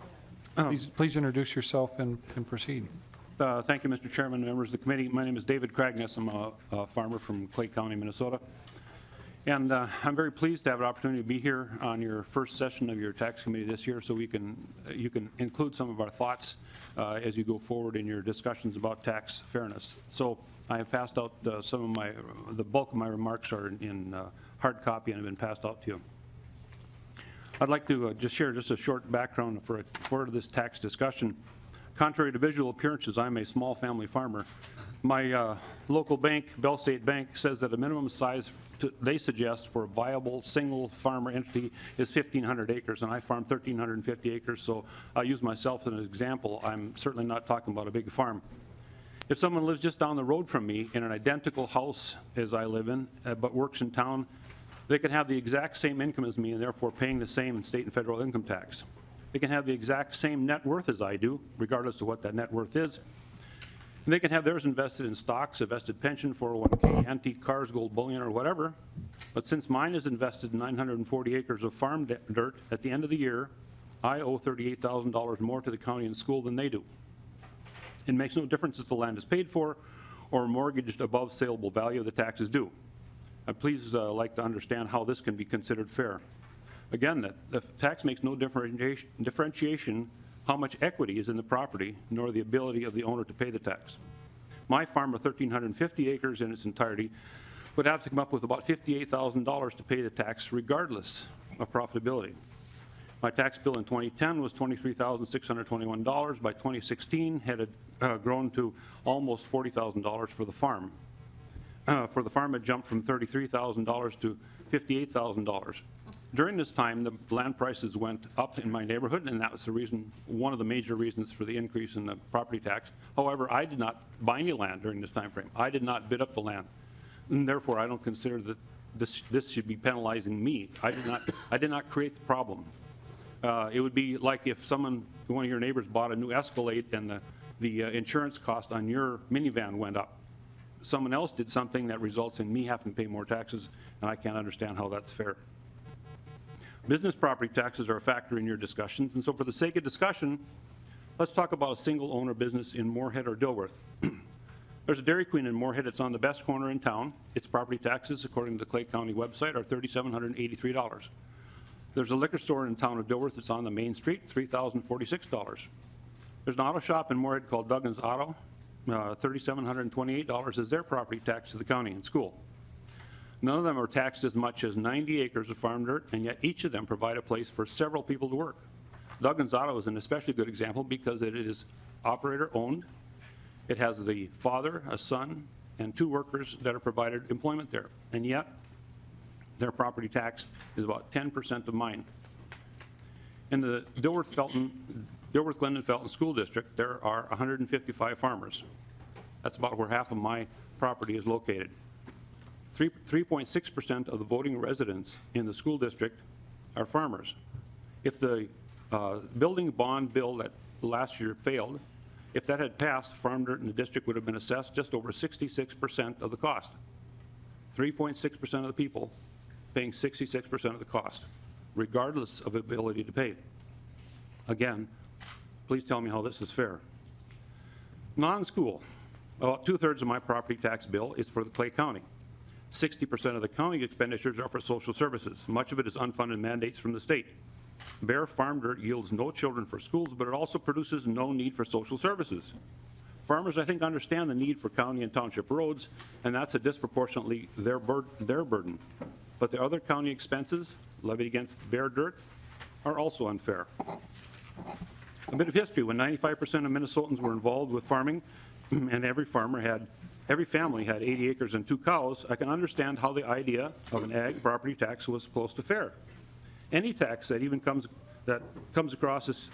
[SPEAKER 1] Please introduce yourself and proceed.
[SPEAKER 9] Thank you, Mr. Chairman, members of the committee. My name is David Cragness. I'm a farmer from Clay County, Minnesota. And I'm very pleased to have an opportunity to be here on your first session of your tax committee this year, so you can include some of our thoughts as you go forward in your discussions about tax fairness. So I have passed out the bulk of my remarks are in hard copy and have been passed out to you. I'd like to just share a short background for this tax discussion. Contrary to visual appearances, I'm a small family farmer. My local bank, Bell State Bank, says that a minimum size they suggest for a viable single farmer entity is 1,500 acres, and I farm 1,350 acres, so I'll use myself as an example. I'm certainly not talking about a big farm. If someone lives just down the road from me in an identical house as I live in, but works in town, they can have the exact same income as me and therefore paying the same in state and federal income tax. They can have the exact same net worth as I do, regardless of what that net worth is. And they can have theirs invested in stocks, a vested pension, 401k, antique cars, gold bullion, or whatever. But since mine is invested in 940 acres of farm dirt, at the end of the year, I owe $38,000 more to the county and school than they do. It makes no difference if the land is paid for or mortgaged above saleable value, the tax is due. I'd please like to understand how this can be considered fair. Again, the tax makes no differentiation how much equity is in the property, nor the ability of the owner to pay the tax. My farm of 1,350 acres in its entirety would have to come up with about $58,000 to pay the tax regardless of profitability. My tax bill in 2010 was $23,621. By 2016, had grown to almost $40,000 for the farm. for the farm had jumped from $33,000 to $58,000. During this time, the land prices went up in my neighborhood, and that was the reason, one of the major reasons for the increase in the property tax. However, I did not buy any land during this time frame. I did not bid up the land, and therefore I don't consider that this should be penalizing me. I did not create the problem. It would be like if one of your neighbors bought a new Escalade and the insurance cost on your minivan went up. Someone else did something that results in me having to pay more taxes, and I can't understand how that's fair. Business property taxes are a factor in your discussions, and so for the sake of discussion, let's talk about a single owner business in Moorhead or Dilworth. There's a Dairy Queen in Moorhead. It's on the best corner in town. Its property taxes, according to the Clay County website, are $3,783. There's a liquor store in town of Dilworth that's on the main street, $3,046. There's an auto shop in Moorhead called Duggan's Auto. $3,728 is their property tax to the county and school. None of them are taxed as much as 90 acres of farm dirt, and yet each of them provide a place for several people to work. Duggan's Auto is an especially good example because it is operator-owned. It has the father, a son, and 2 workers that are provided employment there, and yet their property tax is about 10% of mine. In the Dilworth-Glendon Felton School District, there are 155 farmers. That's about where half of my property is located. 3.6% of the voting residents in the school district are farmers. If the building bond bill that last year failed, if that had passed, farm dirt in the district would have been assessed just over 66% of the cost. 3.6% of the people paying 66% of the cost, regardless of ability to pay. Again, please tell me how this is fair. Non-school, about 2/3 of my property tax bill is for the Clay County. 60% of the county expenditures are for social services. Much of it is unfunded mandates from the state. Bare farm dirt yields no children for schools, but it also produces no need for social services. Farmers, I think, understand the need for county and township roads, and that's a disproportionately their burden. But the other county expenses levied against bare dirt are also unfair. A bit of history: when 95% of Minnesotans were involved with farming, and every family had 80 acres and 2 cows, I can understand how the idea of an ag property tax was close to fair. Any tax that even comes across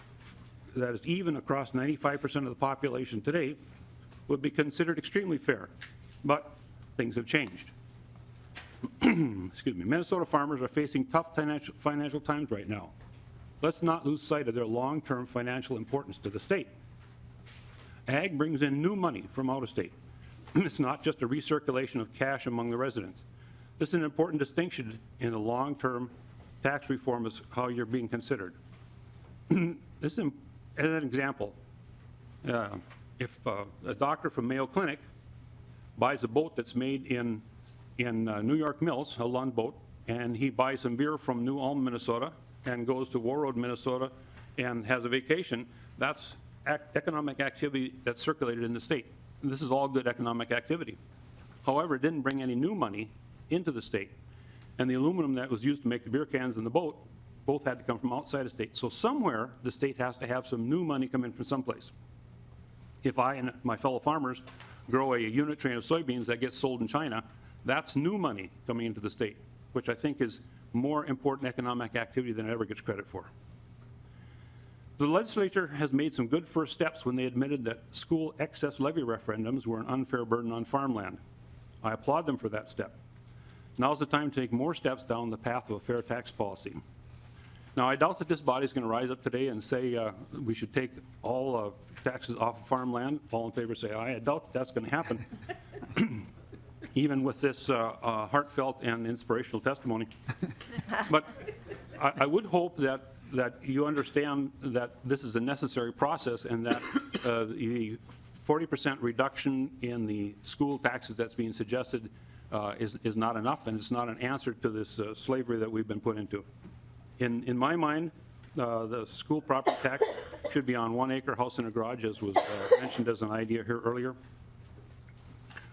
[SPEAKER 9] that is even across 95% of the population today would be considered extremely fair, but things have changed. Excuse me. Minnesota farmers are facing tough financial times right now. Let's not lose sight of their long-term financial importance to the state. Ag brings in new money from out of state. It's not just a recirculation of cash among the residents. This is an important distinction in the long-term tax reform is how you're being considered. This is an example. If a doctor from Mayo Clinic buys a boat that's made in New York Mills, a Lund boat, and he buys some beer from New Ulm, Minnesota, and goes to Warroad, Minnesota, and has a vacation, that's economic activity that's circulated in the state. And this is all good economic activity. However, it didn't bring any new money into the state. And the aluminum that was used to make the beer cans in the boat both had to come from outside the state. So somewhere, the state has to have some new money come in from someplace. If I and my fellow farmers grow a unit train of soybeans that gets sold in China, that's new money coming into the state, which I think is more important economic activity than it ever gets credit for. The legislature has made some good first steps when they admitted that school excess levy referendums were an unfair burden on farmland. I applaud them for that step. Now's the time to take more steps down the path of a fair tax policy. Now, I doubt that this body is going to rise up today and say we should take all taxes off of farmland. All in favor say aye. I doubt that that's going to happen, even with this heartfelt and inspirational testimony. But I would hope that you understand that this is a necessary process and that the 40% reduction in the school taxes that's being suggested is not enough, and it's not an answer to this slavery that we've been put into. In my mind, the school property tax should be on 1 acre house and a garage, as was mentioned as an idea here earlier.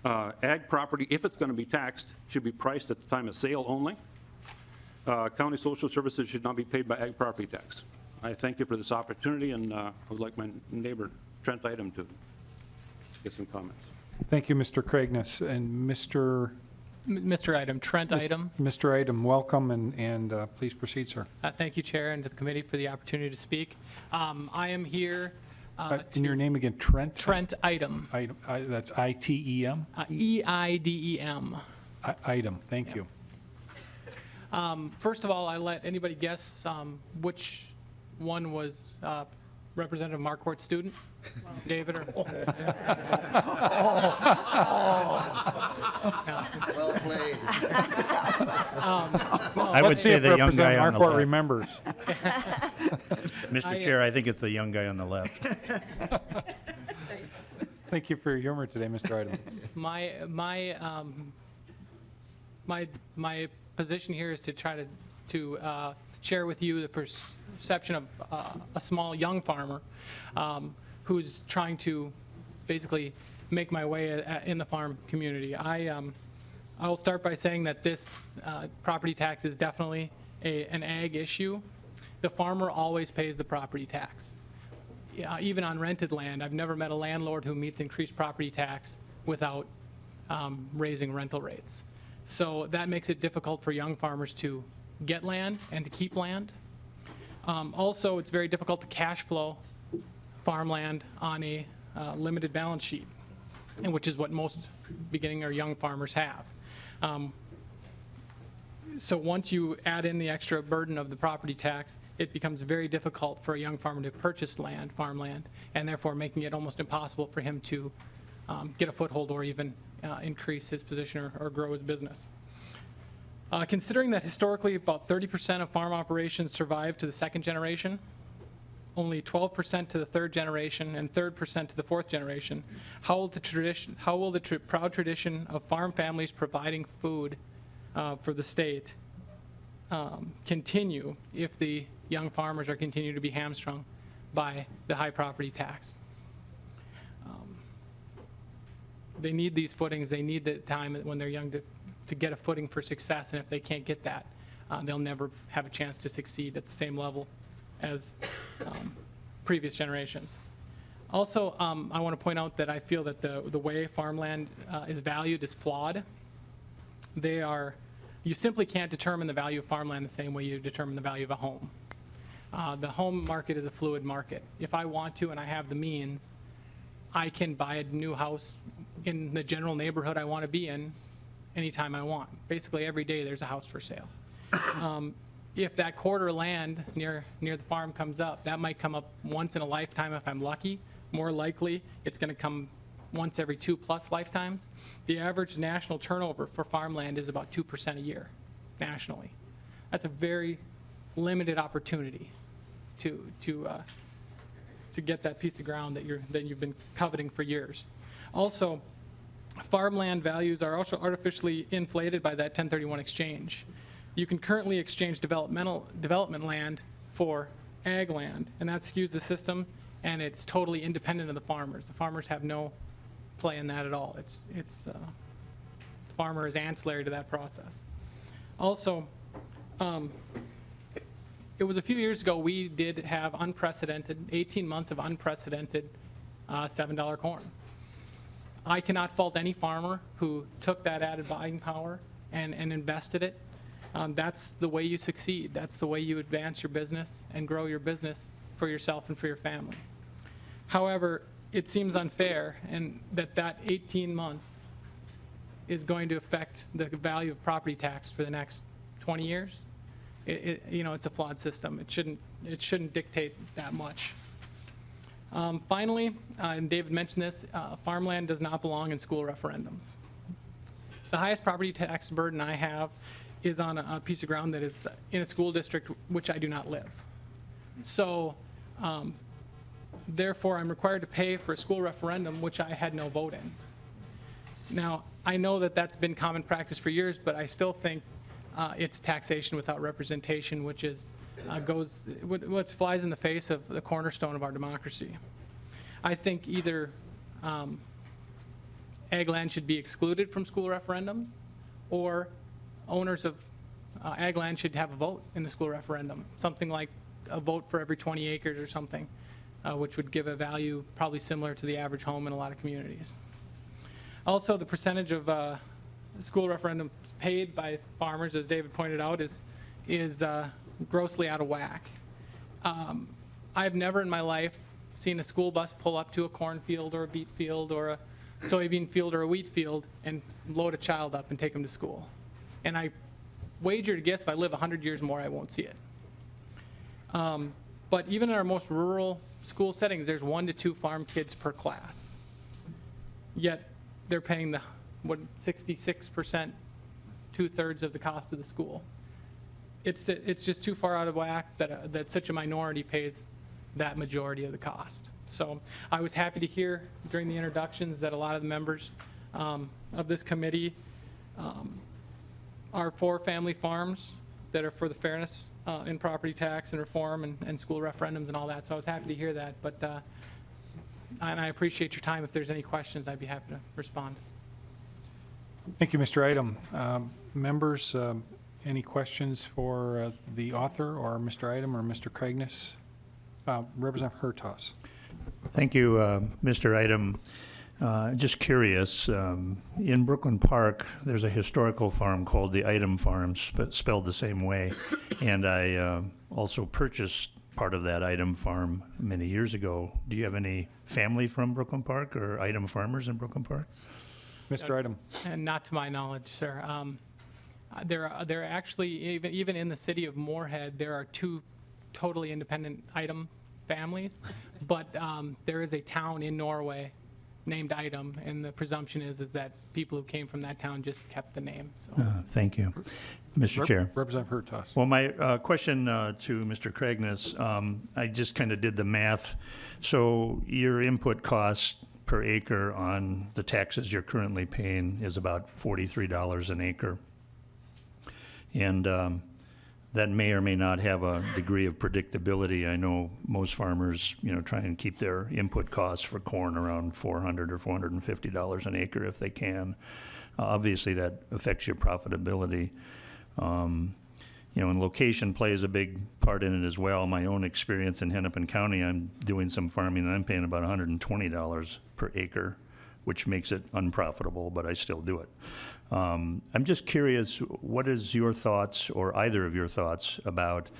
[SPEAKER 9] Ag property, if it's going to be taxed, should be priced at the time of sale only. County social services should not be paid by ag property tax. I thank you for this opportunity, and I would like my neighbor Trent Item to get some comments.
[SPEAKER 1] Thank you, Mr. Craigness. And Mr.
[SPEAKER 10] Mr. Item, Trent Item.
[SPEAKER 1] Mr. Item, welcome, and please proceed, sir.
[SPEAKER 10] Thank you, Chair, and to the committee for the opportunity to speak. I am here
[SPEAKER 1] And your name again, Trent?
[SPEAKER 10] Trent Item.
[SPEAKER 1] That's I-T-E-M?
[SPEAKER 10] E-I-D-E-M.
[SPEAKER 1] Item, thank you.
[SPEAKER 10] First of all, I let anybody guess which one was Representative Marquardt's student? David or?
[SPEAKER 5] Well played.
[SPEAKER 16] I would say the young guy on the left.
[SPEAKER 1] Remembers.
[SPEAKER 16] Mr. Chair, I think it's the young guy on the left.
[SPEAKER 1] Thank you for your humor today, Mr. Item.
[SPEAKER 10] My position here is to try to share with you the perception of a small young farmer who's trying to basically make my way in the farm community. I'll start by saying that this property tax is definitely an ag issue. The farmer always pays the property tax. Even on rented land, I've never met a landlord who meets increased property tax without raising rental rates. So that makes it difficult for young farmers to get land and to keep land. Also, it's very difficult to cash flow farmland on a limited balance sheet, and which is what most beginning or young farmers have. So once you add in the extra burden of the property tax, it becomes very difficult for a young farmer to purchase land, farmland, and therefore making it almost impossible for him to get a foothold or even increase his position or grow his business. Considering that historically about 30% of farm operations survive to the second generation, only 12% to the third generation, and 3% to the fourth generation, how will the proud tradition of farm families providing food for the state continue if the young farmers are continuing to be hamstrung by the high property tax? They need these footings. They need the time when they're young to get a footing for success, and if they can't get that, they'll never have a chance to succeed at the same level as previous generations. Also, I want to point out that I feel that the way farmland is valued is flawed. You simply can't determine the value of farmland the same way you determine the value of a home. The home market is a fluid market. If I want to and I have the means, I can buy a new house in the general neighborhood I want to be in anytime I want. Basically, every day there's a house for sale. If that quarter land near the farm comes up, that might come up once in a lifetime if I'm lucky. More likely, it's going to come once every 2+ lifetimes. The average national turnover for farmland is about 2% a year nationally. That's a very limited opportunity to get that piece of ground that you've been coveting for years. Also, farmland values are also artificially inflated by that 1031 exchange. You can currently exchange development land for ag land, and that skews the system, and it's totally independent of the farmers. The farmers have no play in that at all. The farmer is ancillary to that process. Also, it was a few years ago we did have 18 months of unprecedented $7 corn. I cannot fault any farmer who took that added buying power and invested it. That's the way you succeed. That's the way you advance your business and grow your business for yourself and for your family. However, it seems unfair and that 18 months is going to affect the value of property tax for the next 20 years. It's a flawed system. It shouldn't dictate that much. Finally, and David mentioned this, farmland does not belong in school referendums. The highest property tax burden I have is on a piece of ground that is in a school district which I do not live. So, therefore, I'm required to pay for a school referendum which I had no vote in. Now, I know that that's been common practice for years, but I still think it's taxation without representation, which is what flies in the face of the cornerstone of our democracy. I think either ag land should be excluded from school referendums, or owners of ag land should have a vote in the school referendum, something like a vote for every 20 acres or something, which would give a value probably similar to the average home in a lot of communities. Also, the percentage of school referendums paid by farmers, as David pointed out, is grossly out of whack. I've never in my life seen a school bus pull up to a cornfield or a beet field or a soybean field or a wheat field and load a child up and take them to school. And I wager to guess if I live 100 years more, I won't see it. But even in our most rural school settings, there's 1 to 2 farm kids per class. Yet they're paying the 66%, 2/3 of the cost of the school. It's just too far out of whack that such a minority pays that majority of the cost. So I was happy to hear during the introductions that a lot of the members of this committee are for family farms that are for the fairness in property tax and reform and school referendums and all that. So I was happy to hear that. But and I appreciate your time. If there's any questions, I'd be happy to respond.
[SPEAKER 1] Thank you, Mr. Item. Members, any questions for the author or Mr. Item or Mr. Cragness? Representative Hertaus.
[SPEAKER 16] Thank you, Mr. Item. Just curious, in Brooklyn Park, there's a historical farm called the Item Farm, spelled the same way. And I also purchased part of that Item Farm many years ago. Do you have any family from Brooklyn Park or Item farmers in Brooklyn Park?
[SPEAKER 1] Mr. Item.
[SPEAKER 10] And not to my knowledge, sir. There are actually, even in the city of Moorhead, there are 2 totally independent Item families. But there is a town in Norway named Item, and the presumption is that people who came from that town just kept the name. So.
[SPEAKER 16] Thank you, Mr. Chair.
[SPEAKER 1] Representative Hertaus.
[SPEAKER 16] Well, my question to Mr. Cragness, I just kind of did the math. So your input cost per acre on the taxes you're currently paying is about $43 an acre. And that may or may not have a degree of predictability. I know most farmers, try and keep their input costs for corn around $400 or $450 an acre if they can. Obviously, that affects your profitability. And location plays a big part in it as well. My own experience in Hennepin County, I'm doing some farming and I'm paying about $120 per acre, which makes it unprofitable, but I still do it. I'm just curious, what is your thoughts, or either of your thoughts, about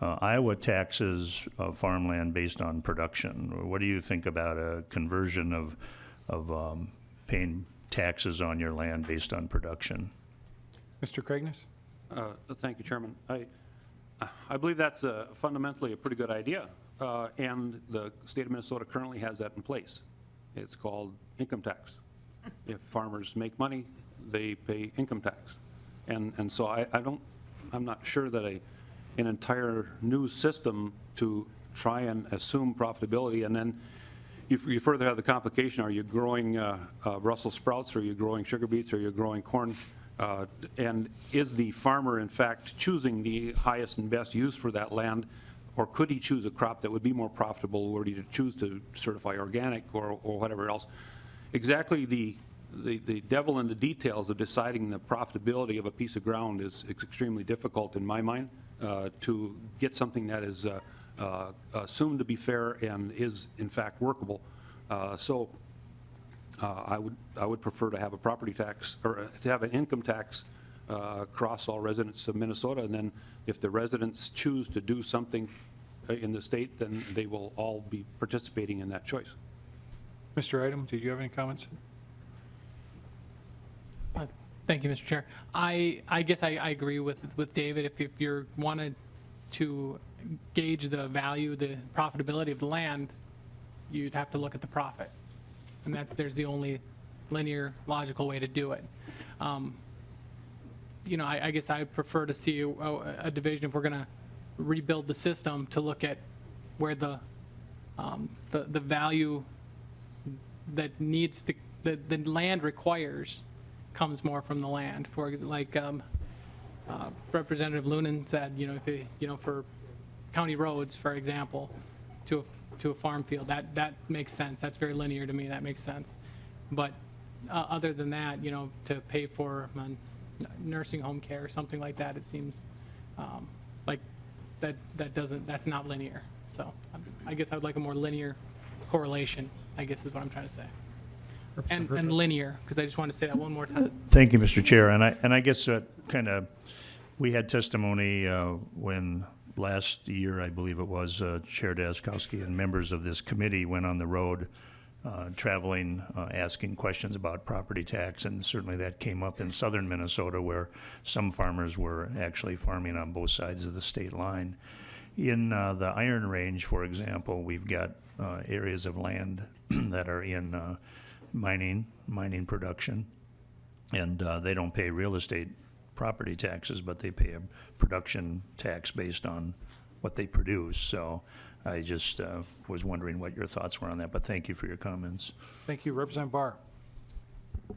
[SPEAKER 16] Iowa taxes of farmland based on production? What do you think about a conversion of paying taxes on your land based on production?
[SPEAKER 1] Mr. Cragness?
[SPEAKER 9] Thank you, Chairman. I believe that's fundamentally a pretty good idea, and the state of Minnesota currently has that in place. It's called income tax. If farmers make money, they pay income tax. And so I'm not sure that an entire new system to try and assume profitability, and then you further have the complication, are you growing Brussels sprouts, or are you growing sugar beets, or are you growing corn? And is the farmer, in fact, choosing the highest and best use for that land, or could he choose a crop that would be more profitable, or did he choose to certify organic or whatever else? Exactly the devil in the details of deciding the profitability of a piece of ground is extremely difficult in my mind, to get something that is assumed to be fair and is in fact workable. So I would prefer to have a property tax, or to have an income tax across all residents of Minnesota, and then if the residents choose to do something in the state, then they will all be participating in that choice.
[SPEAKER 1] Mr. Item, did you have any comments?
[SPEAKER 10] Thank you, Mr. Chair. I guess I agree with David. If you wanted to gauge the value, the profitability of the land, you'd have to look at the profit. And there's the only linear, logical way to do it. I guess I'd prefer to see a division, if we're going to rebuild the system, to look at where the value that the land requires comes more from the land. For like Representative Lien said, if for county roads, for example, to a farm field, that makes sense. That's very linear to me. That makes sense. But other than that, to pay for nursing home care or something like that, it seems like that's not linear. So I guess I would like a more linear correlation, I guess is what I'm trying to say. and linear, because I just want to say that one more time.
[SPEAKER 16] Thank you, Mr. Chair. And I guess we had testimony when last year, I believe it was, Chair Drazkowski and members of this committee went on the road traveling, asking questions about property tax, and certainly that came up in southern Minnesota where some farmers were actually farming on both sides of the state line. In the Iron Range, for example, we've got areas of land that are in mining production, and they don't pay real estate property taxes, but they pay a production tax based on what they produce. So I just was wondering what your thoughts were on that, but thank you for your comments.
[SPEAKER 1] Thank you. Representative Barr.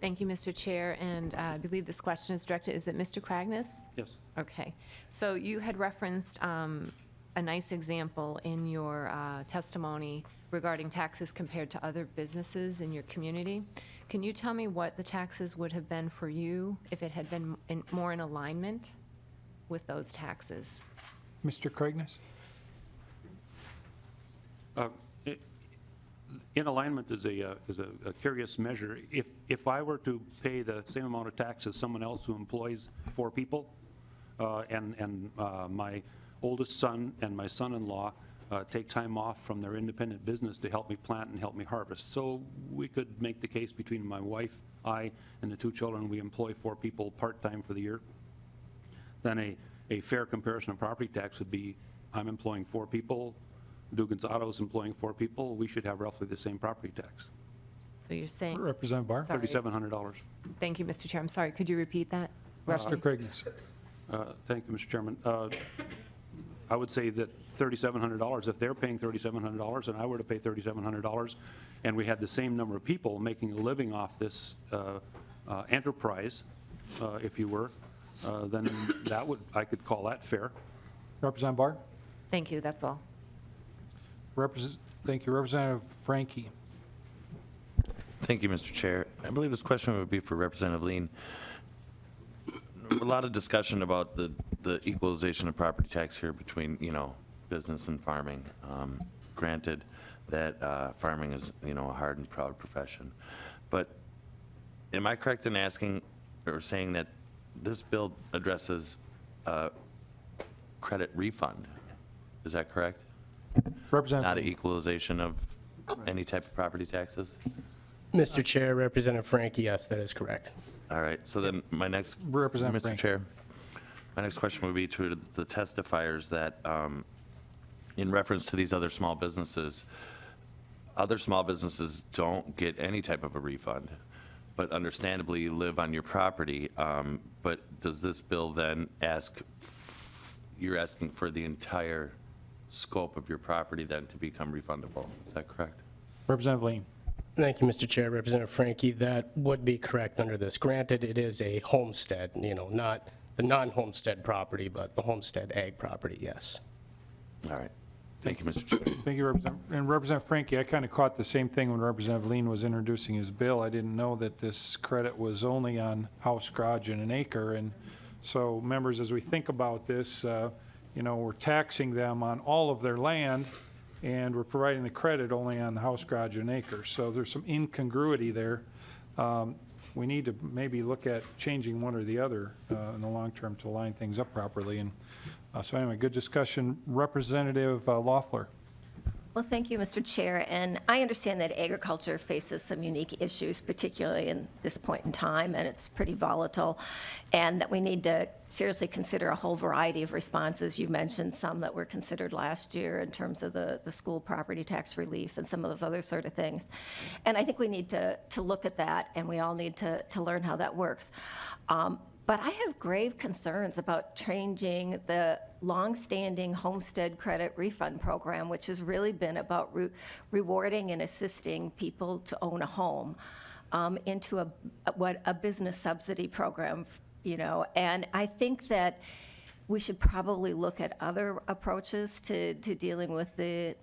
[SPEAKER 11] Thank you, Mr. Chair, and I believe this question is directed, is it Mr. Cragness?
[SPEAKER 9] Yes.
[SPEAKER 11] Okay. So you had referenced a nice example in your testimony regarding taxes compared to other businesses in your community. Can you tell me what the taxes would have been for you if it had been more in alignment with those taxes?
[SPEAKER 1] Mr. Cragness?
[SPEAKER 9] In alignment is a curious measure. If I were to pay the same amount of tax as someone else who employs 4 people, and my oldest son and my son-in-law take time off from their independent business to help me plant and help me harvest. So we could make the case between my wife, I, and the 2 children, we employ 4 people part-time for the year. Then a fair comparison of property tax would be, I'm employing 4 people, Dugan's Auto is employing 4 people, we should have roughly the same property tax.
[SPEAKER 11] So you're saying...
[SPEAKER 1] Representative Barr.
[SPEAKER 11] Sorry.
[SPEAKER 9] $3,700.
[SPEAKER 11] Thank you, Mr. Chair. I'm sorry, could you repeat that?
[SPEAKER 1] Mr. Cragness.
[SPEAKER 9] Thank you, Mr. Chairman. I would say that $3,700, if they're paying $3,700 and I were to pay $3,700, and we had the same number of people making a living off this enterprise, if you were, then I could call that fair.
[SPEAKER 1] Representative Barr.
[SPEAKER 11] Thank you, that's all.
[SPEAKER 1] Thank you. Representative Frankie.
[SPEAKER 21] Thank you, Mr. Chair. I believe this question would be for Representative Lien. A lot of discussion about the equalization of property tax here between, business and farming. Granted that farming is, a hard and proud profession. But am I correct in asking or saying that this bill addresses credit refund? Is that correct?
[SPEAKER 1] Representative.
[SPEAKER 21] Not an equalization of any type of property taxes?
[SPEAKER 4] Mr. Chair, Representative Frankie, yes, that is correct.
[SPEAKER 21] All right, so then my next,
[SPEAKER 1] Representative
[SPEAKER 21] Mr.
[SPEAKER 1] Frank.
[SPEAKER 21] Chair, my next question would be to the testifiers that, in reference to these other small businesses don't get any type of a refund, but understandably you live on your property, but does this bill then you're asking for the entire scope of your property then to become refundable? Is that correct?
[SPEAKER 1] Representative Lien.
[SPEAKER 4] Thank you, Mr. Chair. Representative Frankie, that would be correct under this. Granted, it is a homestead, not the non-homestead property, but the homestead ag property, yes.
[SPEAKER 21] All right. Thank you, Mr. Chair.
[SPEAKER 1] Thank you, Representative. And Representative Frankie, I kind of caught the same thing when Representative Lien was introducing his bill. I didn't know that this credit was only on house, garage, and an acre. And so, members, as we think about this, we're taxing them on all of their land, and we're providing the credit only on the house, garage, and acre. So there's some incongruity there. We need to maybe look at changing one or the other in the long term to line things up properly. And so anyway, good discussion. Representative Loeffler.
[SPEAKER 2] Well, thank you, Mr. Chair. And I understand that agriculture faces some unique issues, particularly in this point in time, and it's pretty volatile, and that we need to seriously consider a whole variety of responses. You mentioned some that were considered last year in terms of the school property tax relief and some of those other sort of things. And I think we need to look at that, and we all need to learn how that works. But I have grave concerns about changing the longstanding homestead credit refund program, which has really been about rewarding and assisting people to own a home, into a business subsidy program, And I think that we should probably look at other approaches to dealing with the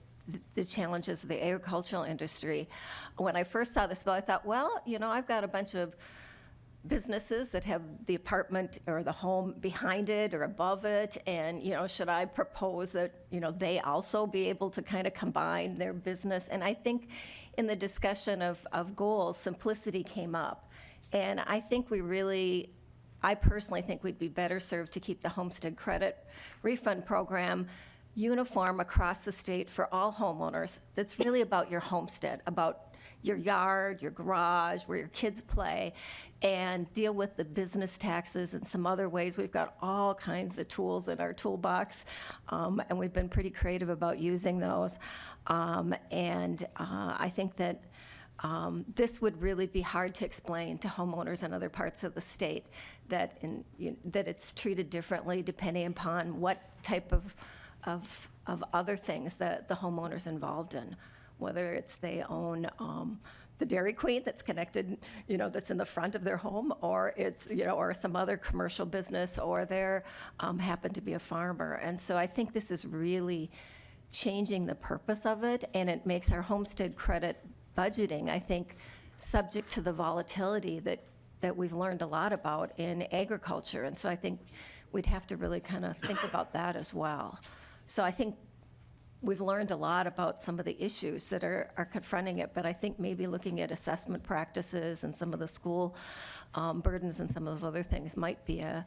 [SPEAKER 2] challenges of the agricultural industry. When I first saw this bill, I thought, well, I've got a bunch of businesses that have the apartment or the home behind it or above it, and, should I propose that, they also be able to kind of combine their business? And I think in the discussion of goals, simplicity came up. And I think I personally think we'd be better served to keep the homestead credit refund program uniform across the state for all homeowners. That's really about your homestead, about your yard, your garage, where your kids play, and deal with the business taxes and some other ways. We've got all kinds of tools in our toolbox, and we've been pretty creative about using those. I think that this would really be hard to explain to homeowners in other parts of the state, that it's treated differently depending upon what type of other things that the homeowner's involved in, whether it's they own the Dairy Queen that's connected, that's in the front of their home, or it's, or some other commercial business, or they're happen to be a farmer. And so I think this is really changing the purpose of it, and it makes our homestead credit budgeting, I think, subject to the volatility that we've learned a lot about in agriculture. And so I think we'd have to really kind of think about that as well. So I think we've learned a lot about some of the issues that are confronting it, but I think maybe looking at assessment practices and some of the school burdens and some of those other things might be a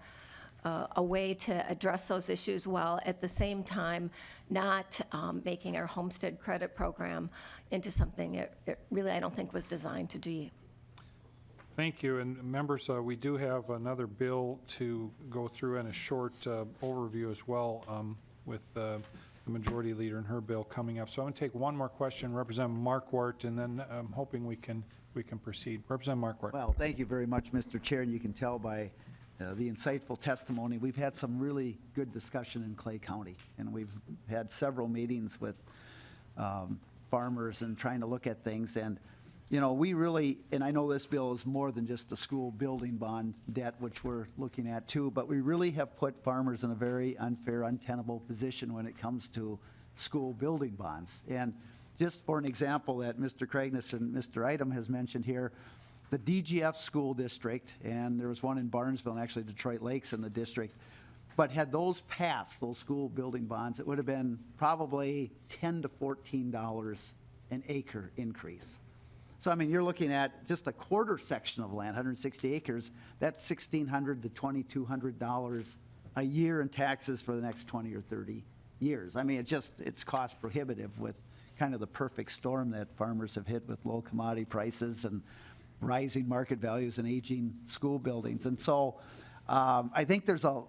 [SPEAKER 2] way to address those issues, while at the same time not making our homestead credit program into something it really, I don't think, was designed to do.
[SPEAKER 1] Thank you. And members, we do have another bill to go through and a short overview as well, with the majority leader and her bill coming up. So I'm going to take one more question, Representative Markwart, and then I'm hoping we can proceed. Representative Markwart.
[SPEAKER 8] Well, thank you very much, Mr. Chair, and you can tell by the insightful testimony, we've had some really good discussion in Clay County, and we've had several meetings with farmers and trying to look at things. And we really, and I know this bill is more than just the school building bond debt, which we're looking at too, but we really have put farmers in a very unfair, untenable position when it comes to school building bonds. And just for an example that Mr. Cragness and Mr. Item has mentioned here, the DGF school district, and there was one in Barnesville and actually Detroit Lakes in the district, but had those passed, those school building bonds, it would have been probably $10 to $14 an acre increase. So, I mean, you're looking at just a quarter section of land, 160 acres, that's $1,600 to $2,200 a year in taxes for the next 20 or 30 years. I mean, it's cost prohibitive with kind of the perfect storm that farmers have hit with low commodity prices and rising market values and aging school buildings. And so I think there's I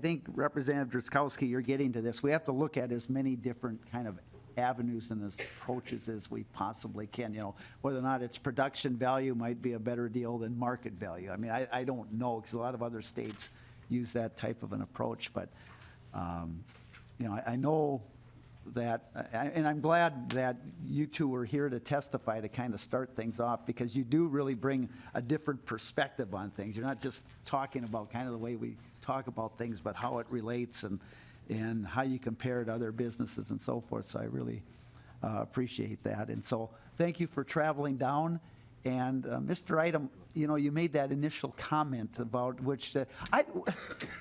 [SPEAKER 8] think Representative Drazkowski, you're getting to this. We have to look at as many different kind of avenues and approaches as we possibly can. Whether or not its production value might be a better deal than market value. I mean, I don't know, because a lot of other states use that type of an approach. But, I know that, and I'm glad that you two are here to testify to kind of start things off, because you do really bring a different perspective on things. You're not just talking about kind of the way we talk about things, but how it relates and how you compare it to other businesses and so forth. So I really appreciate that. And so thank you for traveling down. And Mr. Item, you made that initial comment about which,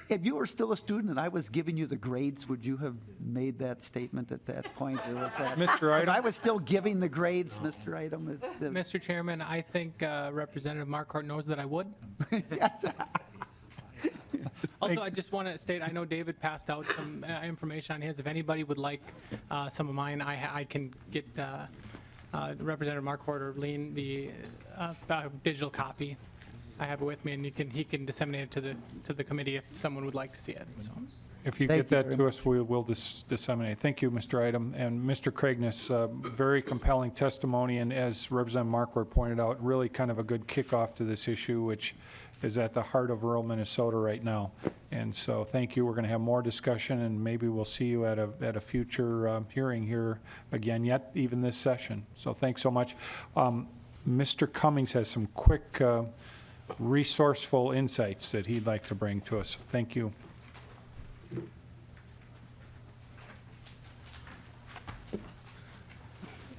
[SPEAKER 8] if you were still a student and I was giving you the grades, would you have made that statement at that point? Or was that,
[SPEAKER 1] Mr. Item?
[SPEAKER 8] If I was still giving the grades, Mr. Item?
[SPEAKER 10] Mr. Chairman, I think Representative Markwart knows that I would.
[SPEAKER 8] Yes.
[SPEAKER 10] Also, I just want to state, I know David passed out some information on his. If anybody would like some of mine, I can get Representative Markwart or Lien the digital copy. I have it with me, and he can disseminate it to the committee if someone would like to see it. So.
[SPEAKER 1] If you get that to us, we will disseminate. Thank you, Mr. Item. And Mr. Cragness, very compelling testimony, and as Representative Markwart pointed out, really kind of a good kickoff to this issue, which is at the heart of rural Minnesota right now. And so thank you. We're going to have more discussion, and maybe we'll see you at a future hearing here again, yet even this session. So thanks so much. Mr. Cummings has some quick resourceful insights that he'd like to bring to us. Thank you.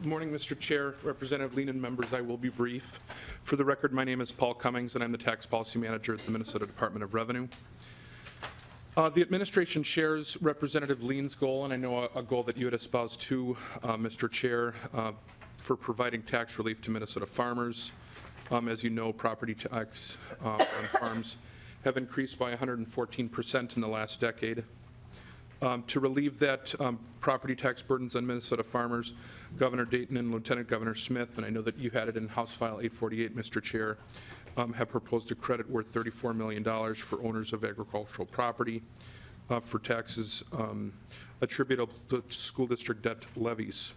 [SPEAKER 12] Good morning, Mr. Chair, Representative Lien, and members. I will be brief. For For the record, my name is Paul Cummings, and I'm the Tax Policy Manager at the Minnesota Department of Revenue. The administration shares Representative Lien's goal, and I know a goal that you had espoused too, Mr. Chair, for providing tax relief to Minnesota farmers. As you know, property tax on farms have increased by 114% in the last decade. To relieve that property tax burdens on Minnesota farmers, Governor Dayton and Lieutenant Governor Smith, and I know that you had it in House File 848, Mr. Chair, have proposed a credit worth $34 million for owners of agricultural property for taxes attributable to school district debt levies.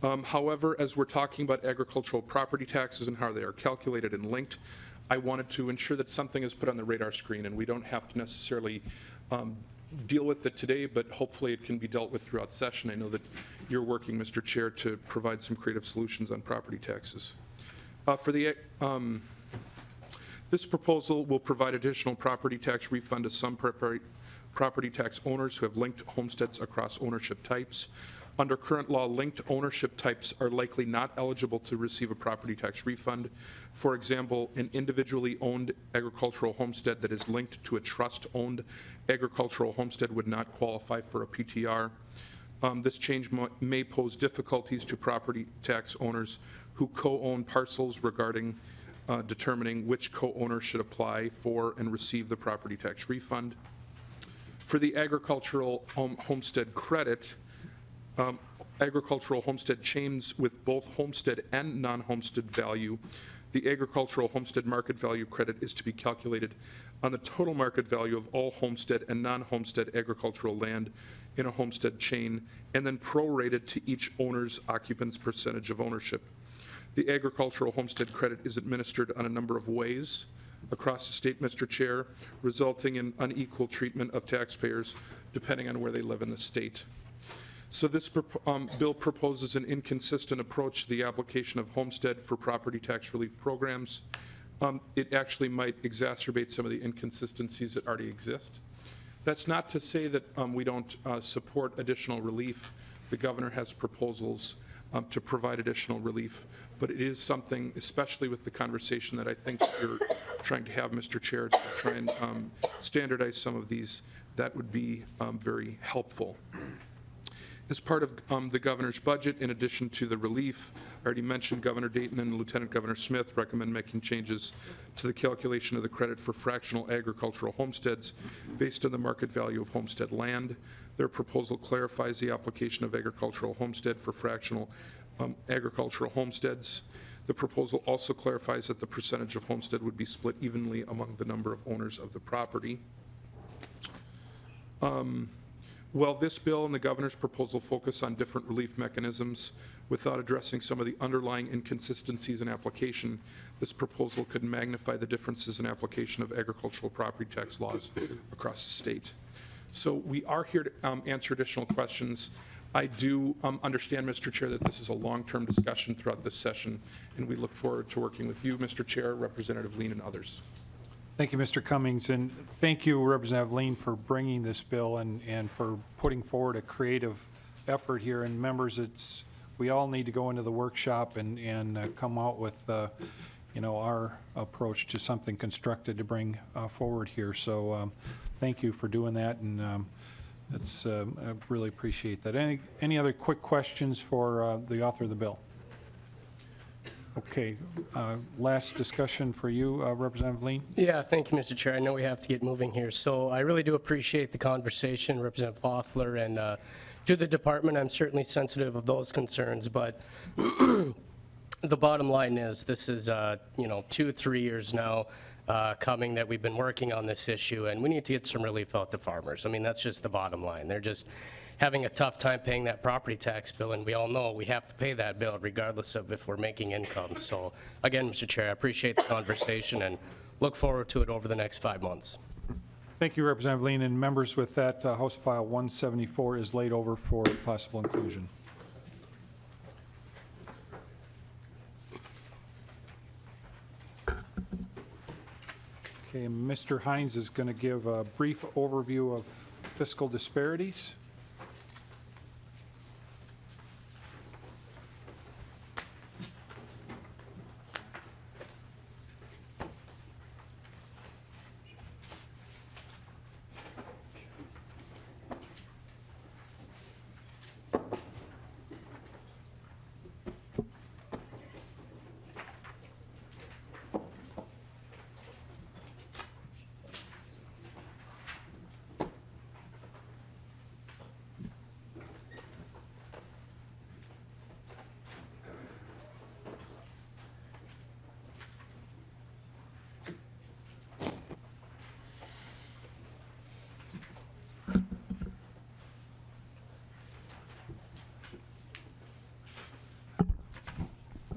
[SPEAKER 12] However, as we're talking about agricultural property taxes and how they are calculated and linked, I wanted to ensure that something is put on the radar screen and we don't have to necessarily deal with it today, but hopefully it can be dealt with throughout session. I know that you're working, Mr. Chair, to provide some creative solutions on property taxes. This proposal will provide additional property tax refund to some property tax owners who have linked homesteads across ownership types. Under current law, linked ownership types are likely not eligible to receive a property tax refund. For example, an individually owned agricultural homestead that is linked to a trust-owned agricultural homestead would not qualify for a PTR. This change may pose difficulties to property tax owners who co-own parcels regarding determining which co-owner should apply for and receive the property tax refund. For the agricultural homestead credit, agricultural homestead chains with both homestead and non-homestead value, the agricultural homestead market value credit is to be calculated on the total market value of all homestead and non-homestead agricultural land in a homestead chain, and then prorated to each owner's occupant's percentage of ownership. The agricultural homestead credit is administered on a number of ways across the state, Mr. Chair, resulting in unequal treatment of taxpayers depending on where they live in the state. So this bill proposes an inconsistent approach to the application of homestead for property tax relief programs. It actually might exacerbate some of the inconsistencies that already exist. That's not to say that we don't support additional relief. The governor has proposals to provide additional relief, but it is something, especially with the conversation that I think you're trying to have, Mr. Chair, to try and standardize some of these, that would be very helpful. As part of the governor's budget, in addition to the relief, I already mentioned Governor Dayton and Lieutenant Governor Smith recommend making changes to the calculation of the credit for fractional agricultural homesteads based on the market value of homestead land. Their proposal clarifies the application of agricultural homestead for fractional agricultural homesteads. The proposal also clarifies that the percentage of homestead would be split evenly among the number of owners of the property. While this bill and the governor's proposal focus on different relief mechanisms without addressing some of the underlying inconsistencies in application, this proposal could magnify the differences in application of agricultural property tax laws across the state. So we are here to answer additional questions. I do understand, Mr. Chair, that this is a long-term discussion throughout this session, and we look forward to working with you, Mr. Chair, Representative Lien, and others.
[SPEAKER 1] Thank you, Mr. Cummings, and thank you, Representative Lien, for bringing this bill and for putting forward a creative effort here. And members, we all need to go into the workshop and come out with, our approach to something constructed to bring forward here. So thank you for doing that, and I really appreciate that. Any other quick questions for the author of the bill? Okay, last discussion for you, Representative Lien.
[SPEAKER 4] Yeah, thank you, Mr. Chair. I know we have to get moving here, so I really do appreciate the conversation, Representative Loeffler, and to the department, I'm certainly sensitive of those concerns, but the bottom line is this is 2-3 years now coming that we've been working on this issue, and we need to get some relief out to farmers. I mean, that's just the bottom line. They're just having a tough time paying that property tax bill, and we all know we have to pay that bill regardless of if we're making income. So again, Mr. Chair, I appreciate the conversation and look forward to it over the next 5 months.
[SPEAKER 1] Thank you, Representative Lien, and members, with that, House File 174 is laid over for possible inclusion. Okay, Mr. Hines is going to give a brief overview of fiscal disparities.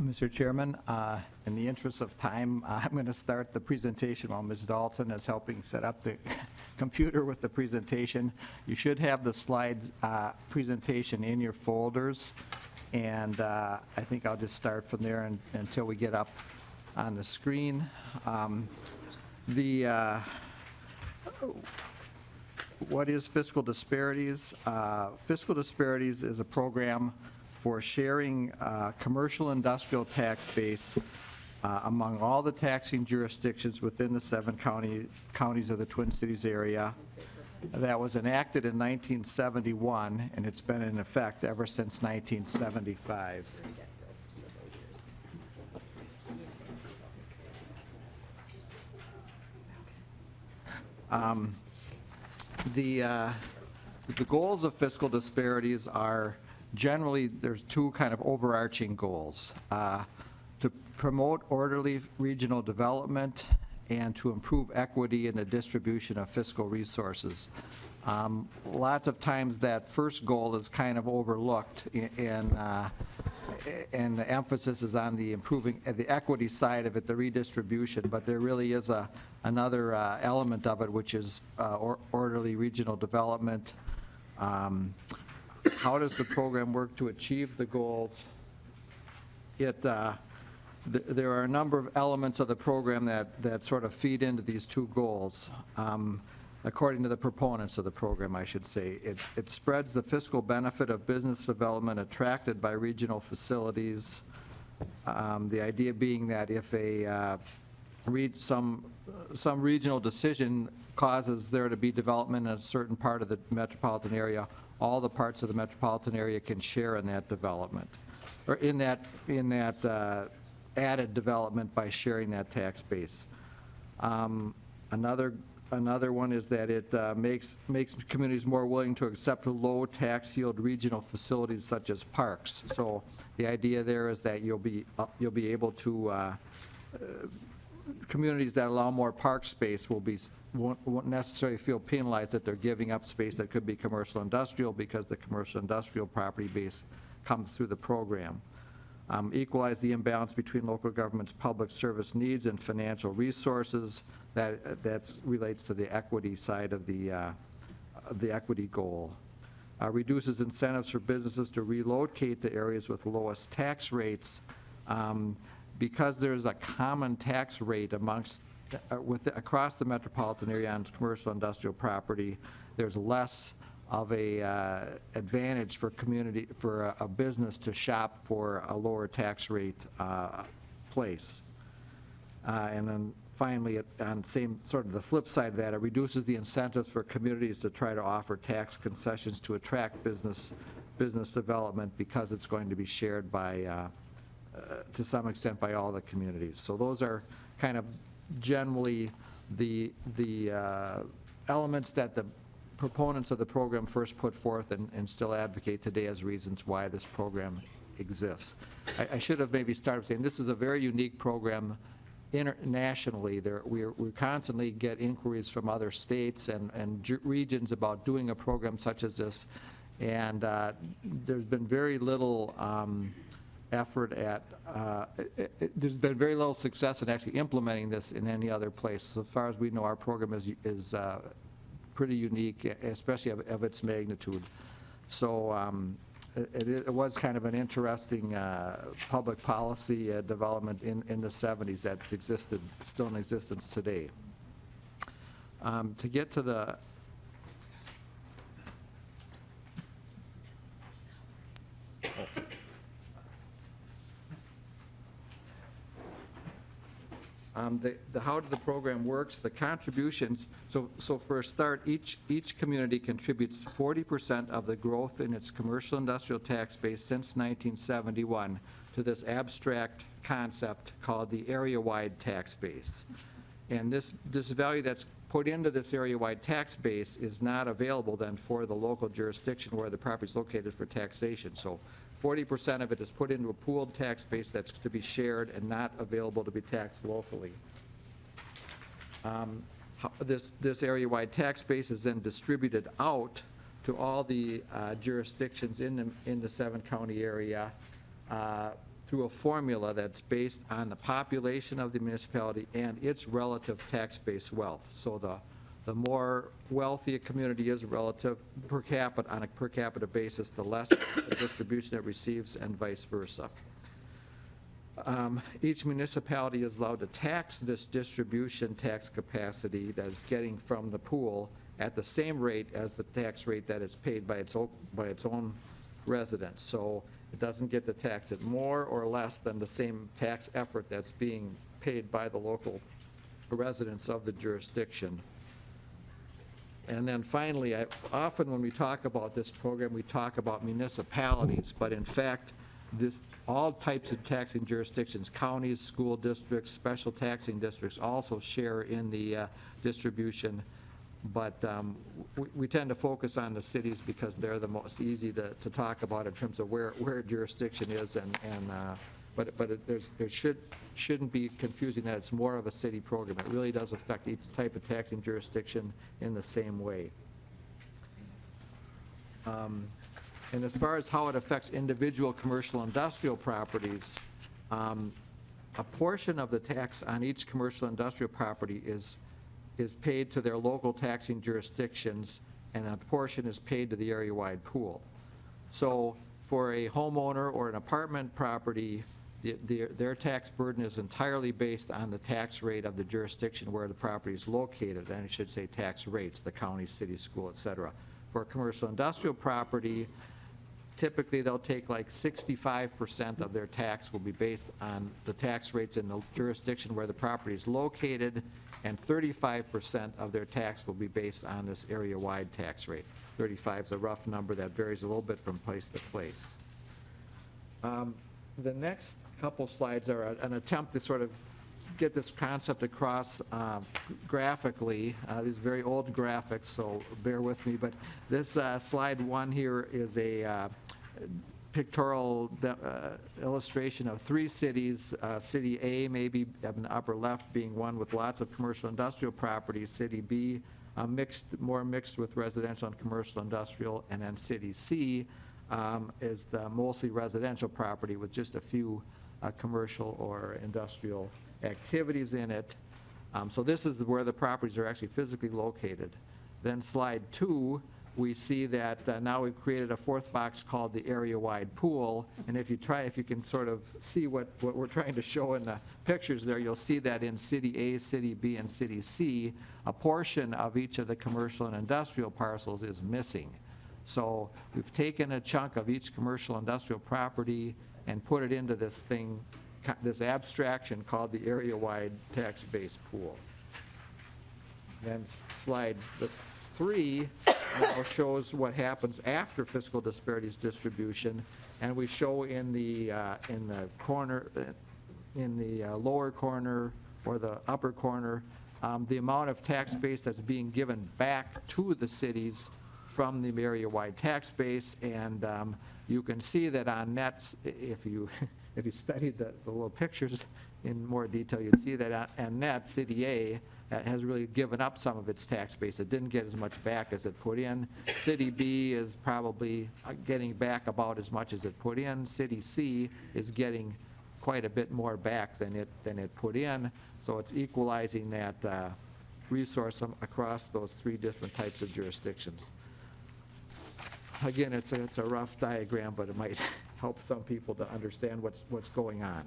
[SPEAKER 19] Mr. Chairman, in the interest of time, I'm going to start the presentation while Ms. Dalton is helping set up the computer with the presentation. You should have the slides presentation in your folders, and I think I'll just start from there until we get up on the screen. What is fiscal disparities? Fiscal disparities is a program for sharing commercial industrial tax base among all the taxing jurisdictions within the 7 counties of the Twin Cities area. That was enacted in 1971, and it's been in effect ever since 1975. The goals of fiscal disparities are generally, there's 2 kind of overarching goals. To promote orderly regional development and to improve equity in the distribution of fiscal resources. Lots of times that first goal is kind of overlooked, and the emphasis is on the improving the equity side of it, the redistribution, but there really is another element of it, which is orderly regional development. How does the program work to achieve the goals? There are a number of elements of the program that sort of feed into these 2 goals. According to the proponents of the program, I should say. It spreads the fiscal benefit of business development attracted by regional facilities. The idea being that if some regional decision causes there to be development in a certain part of the metropolitan area, all the parts of the metropolitan area can share in that development, or in that added development by sharing that tax base. Another one is that it makes communities more willing to accept low tax yield regional facilities such as parks. So the idea there is that you'll be able to communities that allow more park space won't necessarily feel penalized that they're giving up space that could be commercial industrial, because the commercial industrial property base comes through the program. Equalize the imbalance between local government's public service needs and financial resources. That relates to the equity side of the equity goal. Reduces incentives for businesses to relocate to areas with lowest tax rates. Because there's a common tax rate across the metropolitan area on commercial industrial property, there's less of a advantage for a business to shop for a lower tax rate place. And then finally, on same sort of the flip side of that, it reduces the incentives for communities to try to offer tax concessions to attract business development, because it's going to be shared by to some extent by all the communities. So those are kind of generally the elements that the proponents of the program first put forth and still advocate today as reasons why this program exists. I should have maybe started saying this is a very unique program internationally. We constantly get inquiries from other states and regions about doing a program such as this, and there's been very little effort at, there's been very little success in actually implementing this in any other place. So as far as we know, our program is pretty unique, especially of its magnitude. So it was kind of an interesting public policy development in the 70s that's still in existence today. To get to the how the program works, the contributions, so for a start, each community contributes 40% of the growth in its commercial industrial tax base since 1971 to this abstract concept called the area-wide tax base. And this value that's put into this area-wide tax base is not available then for the local jurisdiction where the property is located for taxation. So 40% of it is put into a pooled tax base that's to be shared and not available to be taxed locally. This area-wide tax base is then distributed out to all the jurisdictions in the 7-county area through a formula that's based on the population of the municipality and its relative tax-based wealth. So the more wealthy a community is relative per capita, on a per capita basis, the less the distribution it receives and vice versa. Each municipality is allowed to tax this distribution tax capacity that it's getting from the pool at the same rate as the tax rate that it's paid by its own residents. So it doesn't get to tax it more or less than the same tax effort that's being paid by the local residents of the jurisdiction. And then finally, often when we talk about this program, we talk about municipalities, but in fact, all types of taxing jurisdictions, counties, school districts, special taxing districts also share in the distribution. But we tend to focus on the cities because they're the most easy to talk about in terms of where jurisdiction is, but there shouldn't be confusing that it's more of a city program. It really does affect each type of taxing jurisdiction in the same way. And as far as how it affects individual commercial industrial properties, a portion of the tax on each commercial industrial property is paid to their local taxing jurisdictions, and a portion is paid to the area-wide pool. So for a homeowner or an apartment property, their tax burden is entirely based on the tax rate of the jurisdiction where the property is located, and I should say tax rates, the county, city, school, et cetera. For a commercial industrial property, typically they'll take like 65% of their tax will be based on the tax rates in the jurisdiction where the property is located, and 35% of their tax will be based on this area-wide tax rate. 35 is a rough number that varies a little bit from place to place. The next couple slides are an attempt to sort of get this concept across graphically. These are very old graphics, so bear with me, but this slide one here is a pictorial illustration of three cities. City A, maybe in the upper left, being one with lots of commercial industrial properties. City B, more mixed with residential and commercial industrial. And then City C is the mostly residential property with just a few commercial or industrial activities in it. So this is where the properties are actually physically located. Then slide 2, we see that now we've created a fourth box called the area-wide pool. And if you can sort of see what we're trying to show in the pictures there, you'll see that in City A, City B, and City C, a portion of each of the commercial and industrial parcels is missing. So we've taken a chunk of each commercial industrial property and put it into this thing, this abstraction called the area-wide tax-based pool. Then slide 3 now shows what happens after fiscal disparities distribution, and we show in the corner, in the lower corner or the upper corner, the amount of tax base that's being given back to the cities from the area-wide tax base, and you can see that on nets, if you studied the little pictures in more detail, you'd see that on net, City A has really given up some of its tax base. It didn't get as much back as it put in. City B is probably getting back about as much as it put in. City C is getting quite a bit more back than it put in. So it's equalizing that resource across those three different types of jurisdictions. Again, it's a rough diagram, but it might help some people to understand what's going on.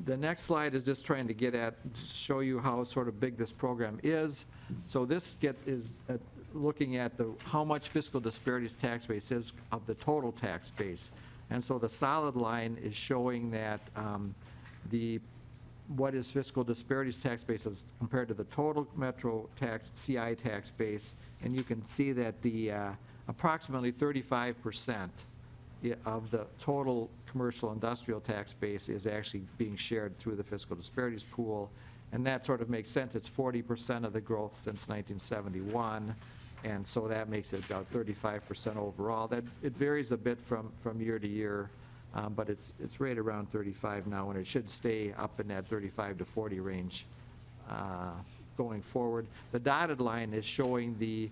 [SPEAKER 19] The next slide is just trying to show you how sort of big this program is. So this is looking at how much fiscal disparities tax base is of the total tax base. And so the solid line is showing that what is fiscal disparities tax base as compared to the total metro tax CI tax base, and you can see that the approximately 35% of the total commercial industrial tax base is actually being shared through the fiscal disparities pool, and that sort of makes sense. It's 40% of the growth since 1971, and so that makes it about 35% overall. That it varies a bit from year to year, but it's right around 35 now, and it should stay up in that 35 to 40 range going forward. The dotted line is showing the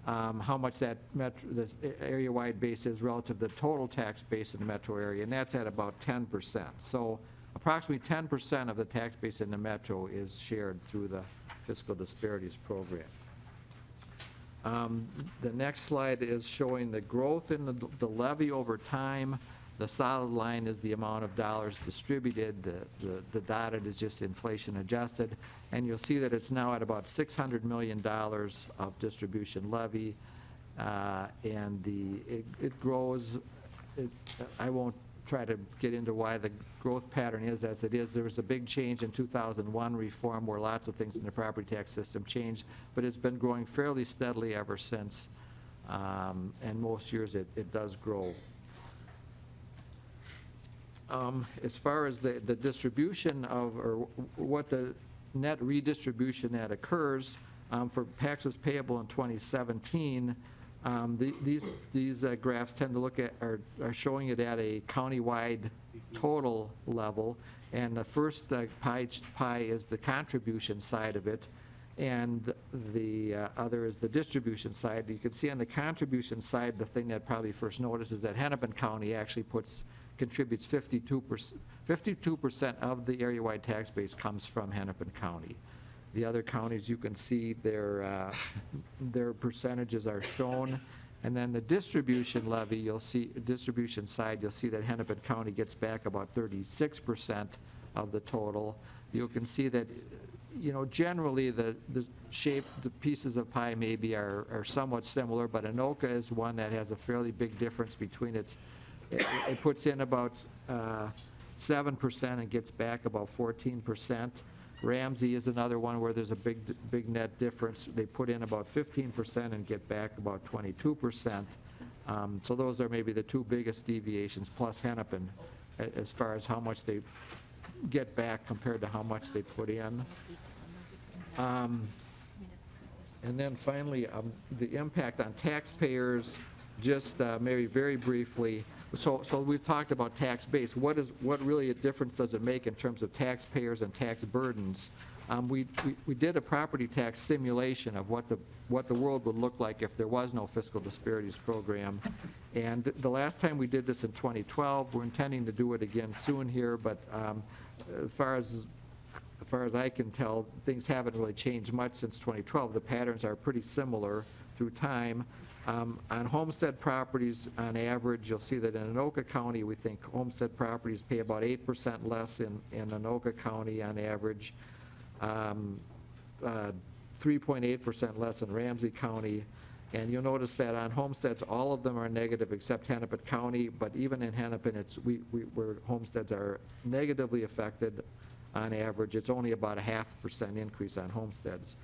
[SPEAKER 19] how much that this area-wide base is relative to the total tax base in the metro area, and that's at about 10%. So approximately 10% of the tax base in the metro is shared through the fiscal disparities program. The next slide is showing the growth in the levy over time. The solid line is the amount of dollars distributed. The dotted is just inflation adjusted. And you'll see that it's now at about $600 million of distribution levy. And it grows. I won't try to get into why the growth pattern is as it is. There was a big change in 2001 reform where lots of things in the property tax system changed, but it's been growing fairly steadily ever since. And most years it does grow. As far as the distribution of, or what the net redistribution that occurs for taxes payable in 2017, these graphs tend to look at, are showing it at a countywide total level, and the first pie is the contribution side of it, and the other is the distribution side. You can see on the contribution side, the thing that probably first noticed is that Hennepin County actually contributes 52% of the area-wide tax base comes from Hennepin County. The other counties, you can see their percentages are shown. And then the distribution levy, you'll see, distribution side, you'll see that Hennepin County gets back about 36% of the total. You can see that, you know, generally the shape, the pieces of pie maybe are somewhat similar, but Anoka is one that has a fairly big difference between its, it puts in about 7% and gets back about 14%. Ramsey is another one where there's a big net difference. They put in about 15% and get back about 22%. So those are maybe the two biggest deviations, plus Hennepin, as far as how much they get back compared to how much they put in. And then finally, the impact on taxpayers, just maybe very briefly. So we've talked about tax base. What really a difference does it make in terms of taxpayers and tax burdens? We did a property tax simulation of what the world would look like if there was no fiscal disparities program. And the last time we did this in 2012, we're intending to do it again soon here, but as far as I can tell, things haven't really changed much since 2012. The patterns are pretty similar through time. On homestead properties, on average, you'll see that in Anoka County, we think homestead properties pay about 8% less in Anoka County on average, 3.8% less in Ramsey County. And you'll notice that on homesteads, all of them are negative except Hennepin County, but even in Hennepin, where homesteads are negatively affected on average, it's only about a 0.5% increase on homesteads.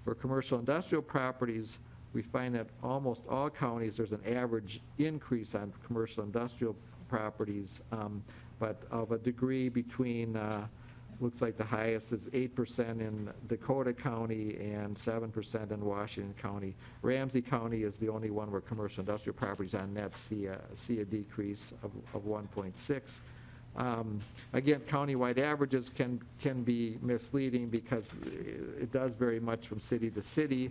[SPEAKER 19] For commercial industrial properties, we find that almost all counties, there's an average increase on commercial industrial properties, but of a degree between, looks like the highest is 8% in Dakota County and 7% in Washington County. Ramsey County is the only one where commercial industrial properties on net see a decrease of 1.6. Again, countywide averages can be misleading because it does vary much from city to city.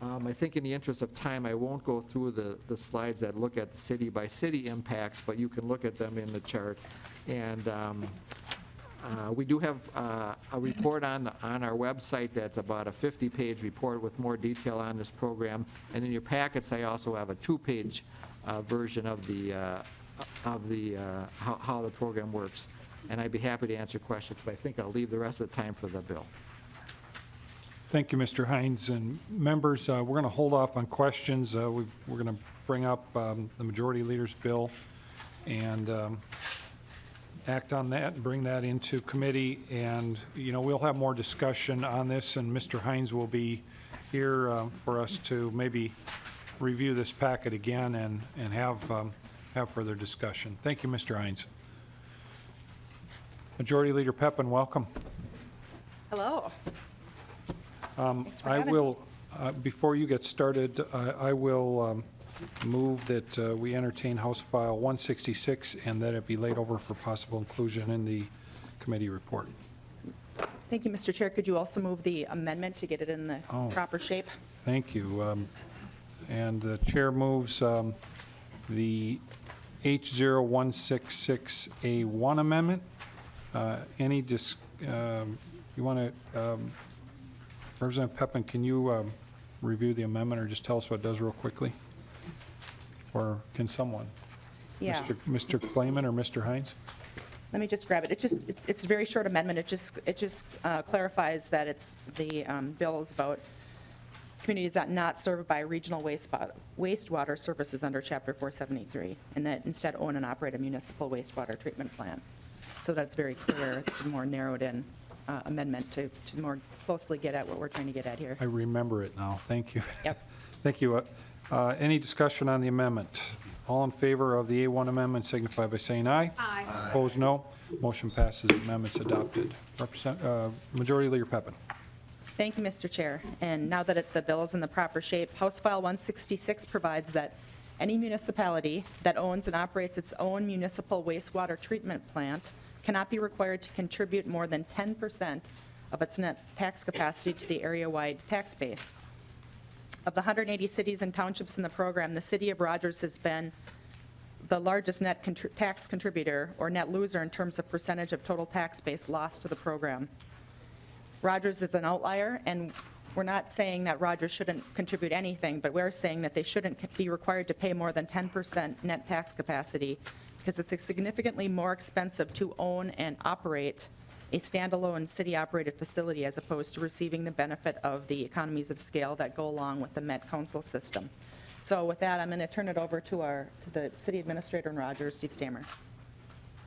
[SPEAKER 19] I think in the interest of time, I won't go through the slides that look at city-by-city impacts, but you can look at them in the chart. And we do have a report on our website that's about a 50-page report with more detail on this program. And in your packets, I also have a 2-page version of how the program works. And I'd be happy to answer questions, but I think I'll leave the rest of the time for the bill.
[SPEAKER 1] Thank you, Mr. Hines. And members, we're going to hold off on questions. We're going to bring up the Majority Leader's bill and act on that and bring that into committee. And, you know, we'll have more discussion on this, and Mr. Hines will be here for us to maybe review this packet again and have further discussion. Thank you, Mr. Hines. Majority Leader Peppin, welcome.
[SPEAKER 25] Hello.
[SPEAKER 1] I will, before you get started, I will move that we entertain House File 166 and that it be laid over for possible inclusion in the committee report.
[SPEAKER 25] Thank you, Mr. Chair. Could you also move the amendment to get it in the proper shape?
[SPEAKER 1] Thank you. And the chair moves the H0166A1 amendment. You want to, Representative Peppin, can you review the amendment or just tell us what it does real quickly? Or can someone?
[SPEAKER 7] Yeah.
[SPEAKER 1] Mr. Clayman or Mr. Hines?
[SPEAKER 7] Let me just grab it. It's a very short amendment. It just clarifies that the bill is about communities that not served by regional wastewater services under Chapter 473, and that instead own and operate a municipal wastewater treatment plant. So that's very clear. It's a more narrowed-in amendment to more closely get at what we're trying to get at here.
[SPEAKER 1] I remember it now. Thank you.
[SPEAKER 7] Yep.
[SPEAKER 1] Thank you. Any discussion on the amendment? All in favor of the A1 amendment signify by saying aye.
[SPEAKER 7] Aye.
[SPEAKER 1] Opposed, no. Motion passes. Amendment's adopted. Majority Leader Peppin.
[SPEAKER 7] Thank you, Mr. Chair. And now that the bill is in the proper shape, House File 166 provides that any municipality that owns and operates its own municipal wastewater treatment plant cannot be required to contribute more than 10% of its net tax capacity to the area-wide tax base. Of the 180 cities and townships in the program, the city of Rogers has been the largest net tax contributor or net loser in terms of percentage of total tax base lost to the program. Rogers is an outlier, and we're not saying that Rogers shouldn't contribute anything, but we're saying that they shouldn't be required to pay more than 10% net tax capacity because it's significantly more expensive to own and operate a standalone city-operated facility as opposed to receiving the benefit of the economies of scale that go along with the Met Council system. So with that, I'm going to turn it over to the city administrator in Rogers, Steve Stammer.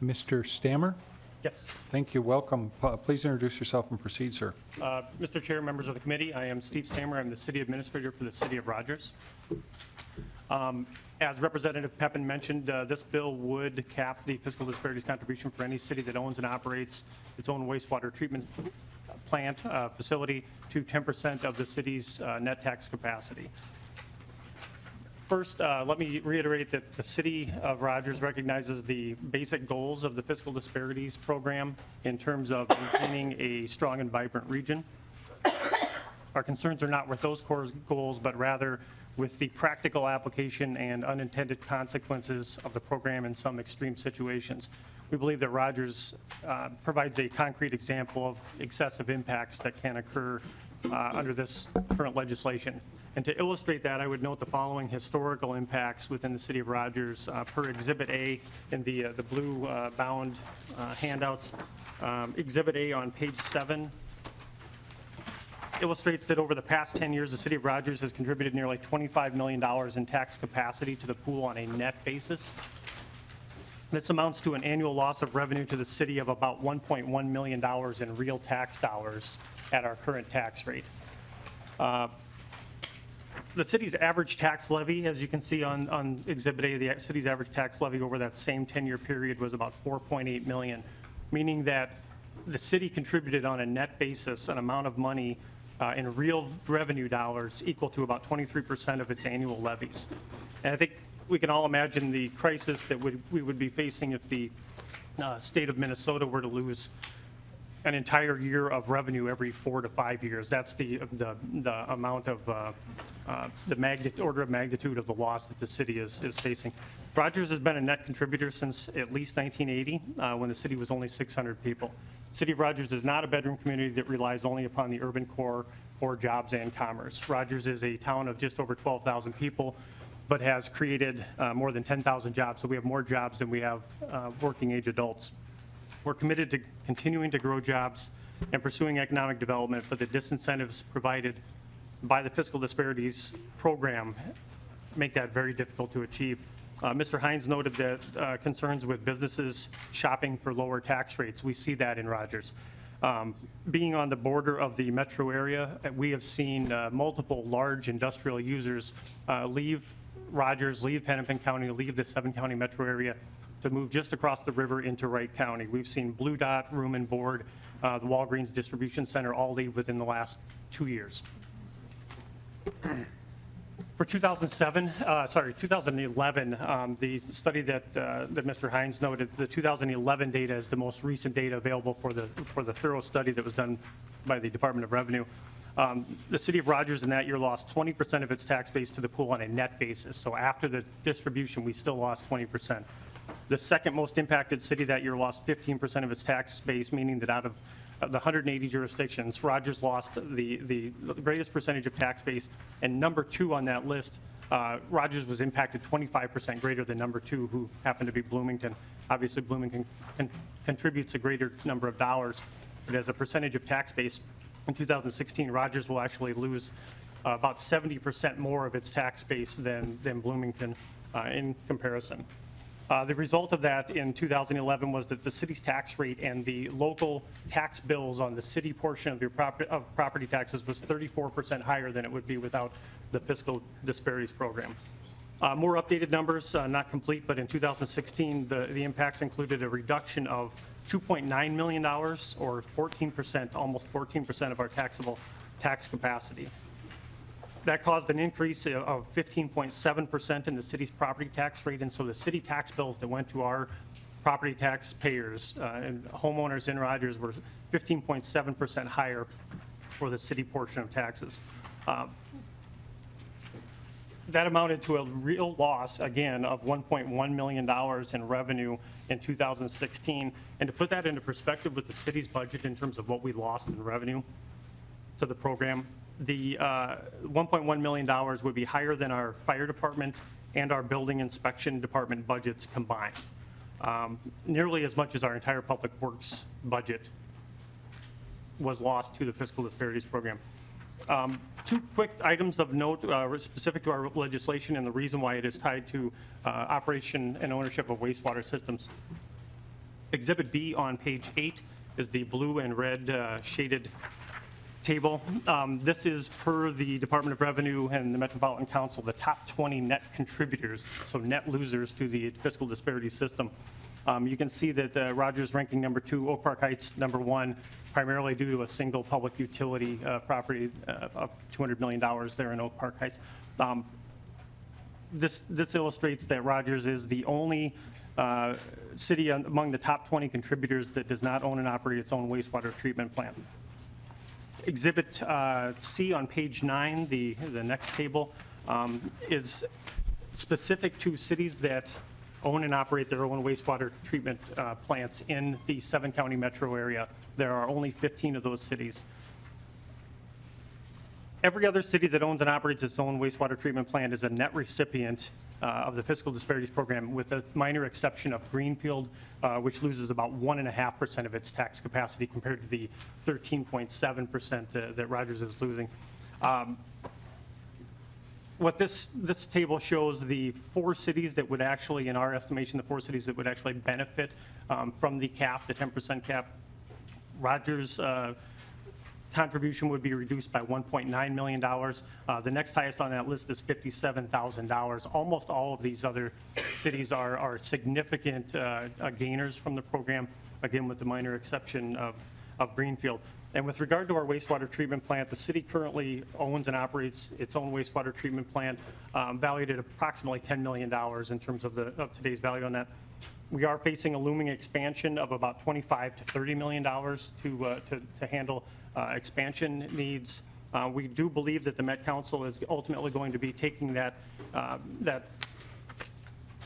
[SPEAKER 1] Mr. Stammer?
[SPEAKER 13] Yes.
[SPEAKER 1] Thank you. Welcome. Please introduce yourself and proceed, sir.
[SPEAKER 13] Mr. Chair, members of the committee, I am Steve Stammer. I'm the city administrator for the city of Rogers. As Representative Peppin mentioned, this bill would cap the fiscal disparities contribution for any city that owns and operates its own wastewater treatment plant facility to 10% of the city's net tax capacity. First, let me reiterate that the city of Rogers recognizes the basic goals of the fiscal disparities program in terms of maintaining a strong and vibrant region. Our concerns are not with those core goals, but rather with the practical application and unintended consequences of the program in some extreme situations. We believe that Rogers provides a concrete example of excessive impacts that can occur under this current legislation. And to illustrate that, I would note the following historical impacts within the city of Rogers per Exhibit A in the blue bound handouts. Exhibit A on page 7 illustrates that over the past 10 years, the city of Rogers has contributed nearly $25 million in tax capacity to the pool on a net basis. This amounts to an annual loss of revenue to the city of about $1.1 million in real tax dollars at our current tax rate. The city's average tax levy, as you can see on Exhibit A, the city's average tax levy over that same 10-year period was about $4.8 million, meaning that the city contributed on a net basis an amount of money in real revenue dollars equal to about 23% of its annual levies. And I think we can all imagine the crisis that we would be facing if the state of Minnesota were to lose an entire year of revenue every 4 to 5 years. That's the amount of the order of magnitude of the loss that the city is facing. Rogers has been a net contributor since at least 1980, when the city was only 600 people. The city of Rogers is not a bedroom community that relies only upon the urban core for jobs and commerce. Rogers is a town of just over 12,000 people, but has created more than 10,000 jobs. So we have more jobs than we have working age adults. We're committed to continuing to grow jobs and pursuing economic development, but the disincentives provided by the fiscal disparities program make that very difficult to achieve. Mr. Hines noted that concerns with businesses shopping for lower tax rates. We see that in Rogers. Being on the border of the metro area, we have seen multiple large industrial users leave Rogers, leave Hennepin County, leave the 7-county metro area to move just across the river into Wright County. We've seen Blue Dot, Room and Board, the Walgreens Distribution Center all leave within the last 2 years. For 2011, the study that Mr. Hines noted, the 2011 data is the most recent data available for the thorough study that was done by the Department of Revenue. The city of Rogers in that year lost 20% of its tax base to the pool on a net basis. So after the distribution, we still lost 20%. The second most impacted city that year lost 15% of its tax base, meaning that out of the 180 jurisdictions, Rogers lost the greatest percentage of tax base. And number 2 on that list, Rogers was impacted 25% greater than number 2, who happened to be Bloomington. Obviously, Bloomington contributes a greater number of dollars, but as a percentage of tax base, in 2016, Rogers will actually lose about 70% more of its tax base than Bloomington in comparison. The result of that in 2011 was that the city's tax rate and the local tax bills on the city portion of your property taxes was 34% higher than it would be without the fiscal disparities program. More updated numbers, not complete, but in 2016, the impacts included a reduction of $2.9 million, or 14%, almost 14% of our taxable tax capacity. That caused an increase of 15.7% in the city's property tax rate, and so the city tax bills that went to our property tax payers and homeowners in Rogers were 15.7% higher for the city portion of taxes. That amounted to a real loss, again, of $1.1 million in revenue in 2016. And to put that into perspective with the city's budget in terms of what we lost in revenue to the program, the $1.1 million would be higher than our fire department and our building inspection department budgets combined. Nearly as much as our entire public works budget was lost to the fiscal disparities program. 2 quick items of note specific to our legislation and the reason why it is tied to operation and ownership of wastewater systems. Exhibit B on page 8 is the blue and red shaded table. This is per the Department of Revenue and the Metropolitan Council, the top 20 net contributors, so net losers to the fiscal disparity system. You can see that Rogers ranking number 2, Oak Park Heights number 1, primarily due to a single public utility property of $200 million there in Oak Park Heights. This illustrates that Rogers is the only city among the top 20 contributors that does not own and operate its own wastewater treatment plant. Exhibit C on page 9, the next table, is specific to cities that own and operate their own wastewater treatment plants in the 7-county metro area. There are only 15 of those cities. Every other city that owns and operates its own wastewater treatment plant is a net recipient of the fiscal disparities program, with a minor exception of Greenfield, which loses about 1.5% of its tax capacity compared to the 13.7% that Rogers is losing. What this table shows, the 4 cities that would actually, in our estimation, the 4 cities that would actually benefit from the cap, the 10% cap. Rogers' contribution would be reduced by $1.9 million. The next highest on that list is $57,000. Almost all of these other cities are significant gainers from the program, again, with the minor exception of Greenfield. And with regard to our wastewater treatment plant, the city currently owns and operates its own wastewater treatment plant, valued at approximately $10 million in terms of today's value on that. We are facing a looming expansion of about $25 to $30 million to handle expansion needs. We do believe that the Met Council is ultimately going to be taking that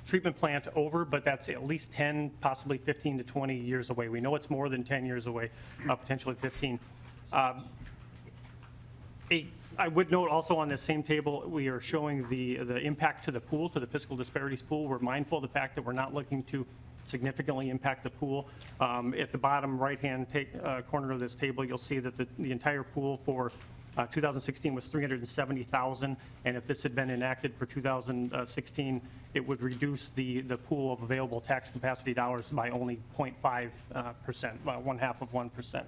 [SPEAKER 13] treatment plant over, but that's at least 10, possibly 15 to 20 years away. We know it's more than 10 years away, potentially 15. I would note also on this same table, we are showing the impact to the pool, to the fiscal disparities pool. We're mindful of the fact that we're not looking to significantly impact the pool. At the bottom right-hand corner of this table, you'll see that the entire pool for 2016 was $370,000, and if this had been enacted for 2016, it would reduce the pool of available tax capacity dollars by only 0.5%, 0.5%.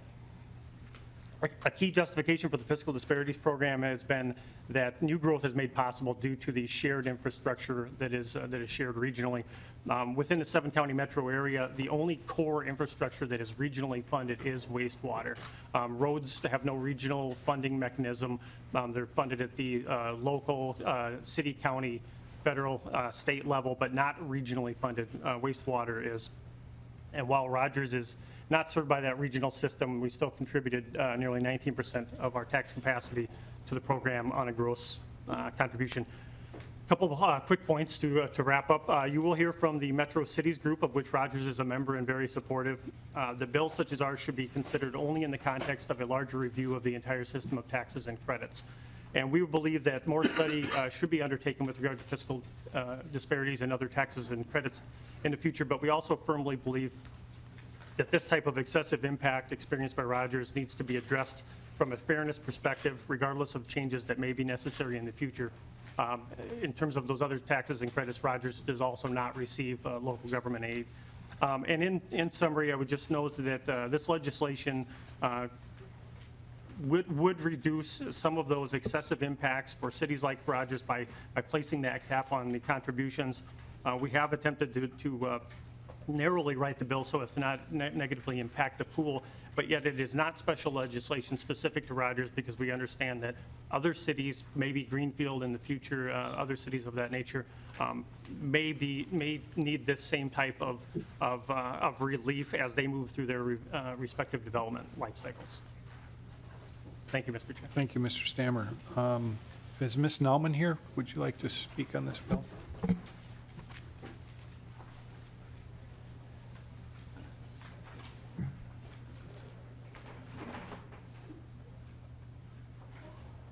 [SPEAKER 13] A key justification for the fiscal disparities program has been that new growth is made possible due to the shared infrastructure that is shared regionally. Within the 7-county metro area, the only core infrastructure that is regionally funded is wastewater. Roads have no regional funding mechanism. They're funded at the local, city, county, federal, state level, but not regionally funded. Wastewater is. And while Rogers is not served by that regional system. We still contributed nearly 19% of our tax capacity to the program on a gross contribution. Couple of quick points to wrap up. You will hear from the Metro Cities group, of which Rogers is a member and very supportive. The bill such as ours should be considered only in the context of a larger review of the entire system of taxes and credits. And we believe that more study should be undertaken with regard to fiscal disparities and other taxes and credits in the future, but we also firmly believe that this type of excessive impact experienced by Rogers needs to be addressed from a fairness perspective, regardless of changes that may be necessary in the future. In terms of those other taxes and credits, Rogers does also not receive local government aid. And in summary, I would just note that this legislation would reduce some of those excessive impacts for cities like Rogers by placing that cap on the contributions. We have attempted to narrowly write the bill so as to not negatively impact the pool, but yet it is not special legislation specific to Rogers because we understand that other cities, maybe Greenfield in the future, other cities of that nature, may need this same type of relief as they move through their respective development life cycles. Thank you, Mr. Chair.
[SPEAKER 1] Thank you, Mr. Stammer. Is Ms. Nauman here? Would you like to speak on this bill?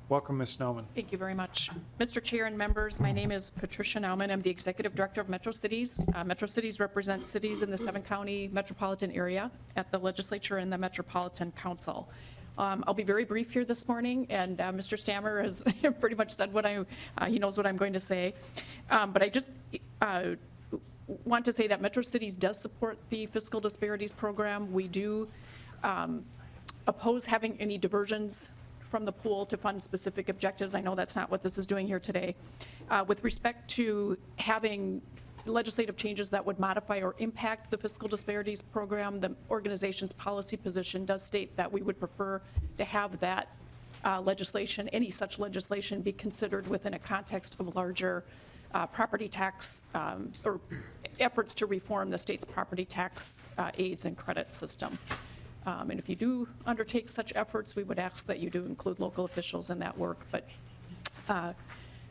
[SPEAKER 1] Welcome, Ms. Nauman.
[SPEAKER 14] Thank you very much. Mr. Chair and members, my name is Patricia Nauman. I'm the Executive Director of Metro Cities. Metro Cities represents cities in the 7-county metropolitan area at the legislature and the Metropolitan Council. I'll be very brief here this morning, and Mr. Stammer has pretty much said what he knows what I'm going to say. But I just want to say that Metro Cities does support the Fiscal Disparities Program. We do oppose having any diversions from the pool to fund specific objectives. I know that's not what this is doing here today. With respect to having legislative changes that would modify or impact the Fiscal Disparities Program, the organization's policy position does state that we would prefer to have that legislation, any such legislation, be considered within a context of larger property tax or efforts to reform the state's property tax aids and credit system. And if you do undertake such efforts, we would ask that you do include local officials in that work. But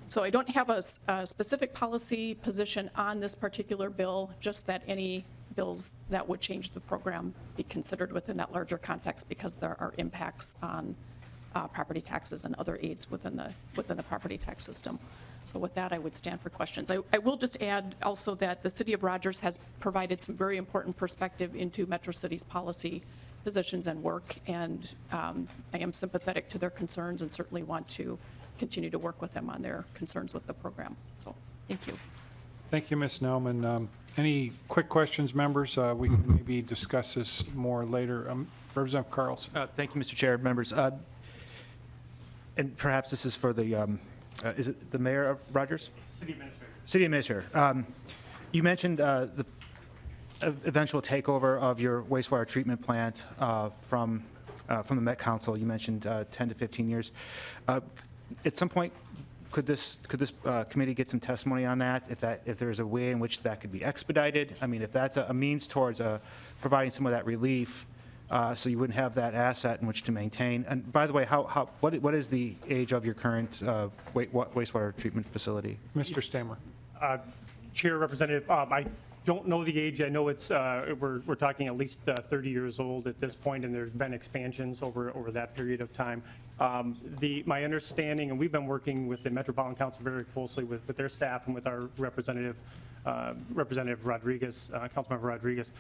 [SPEAKER 14] so I don't have a specific policy position on this particular bill, just that any bills that would change the program be considered within that larger context because there are impacts on property taxes and other aids within the property tax system. So with that, I would stand for questions. I will just add also that the City of Rogers has provided some very important perspective into Metro City's policy positions and work, and I am sympathetic to their concerns and certainly want to continue to work with them on their concerns with the program. So thank you.
[SPEAKER 1] Thank you, Ms. Nauman. Any quick questions, members? We can maybe discuss this more later. Representative Carlson.
[SPEAKER 15] Thank you, Mr. Chair, members. And perhaps this is for the, is it the mayor of Rogers?
[SPEAKER 13] City Administrator.
[SPEAKER 15] City Administrator. You mentioned the eventual takeover of your wastewater treatment plant from the Met Council. You mentioned 10 to 15 years. At some point, could this committee get some testimony on that? If there's a way in which that could be expedited? I mean, if that's a means towards providing some of that relief, so you wouldn't have that asset in which to maintain. And by the way, what is the age of your current wastewater treatment facility?
[SPEAKER 1] Mr. Stammer.
[SPEAKER 13] Chair, Representative, I don't know the age. I know it's we're talking at least 30 years old at this point, and there's been expansions over that period of time. My understanding, and we've been working with the Metropolitan Council very closely with their staff and with our Representative Rodriguez, Councilmember Rodriguez,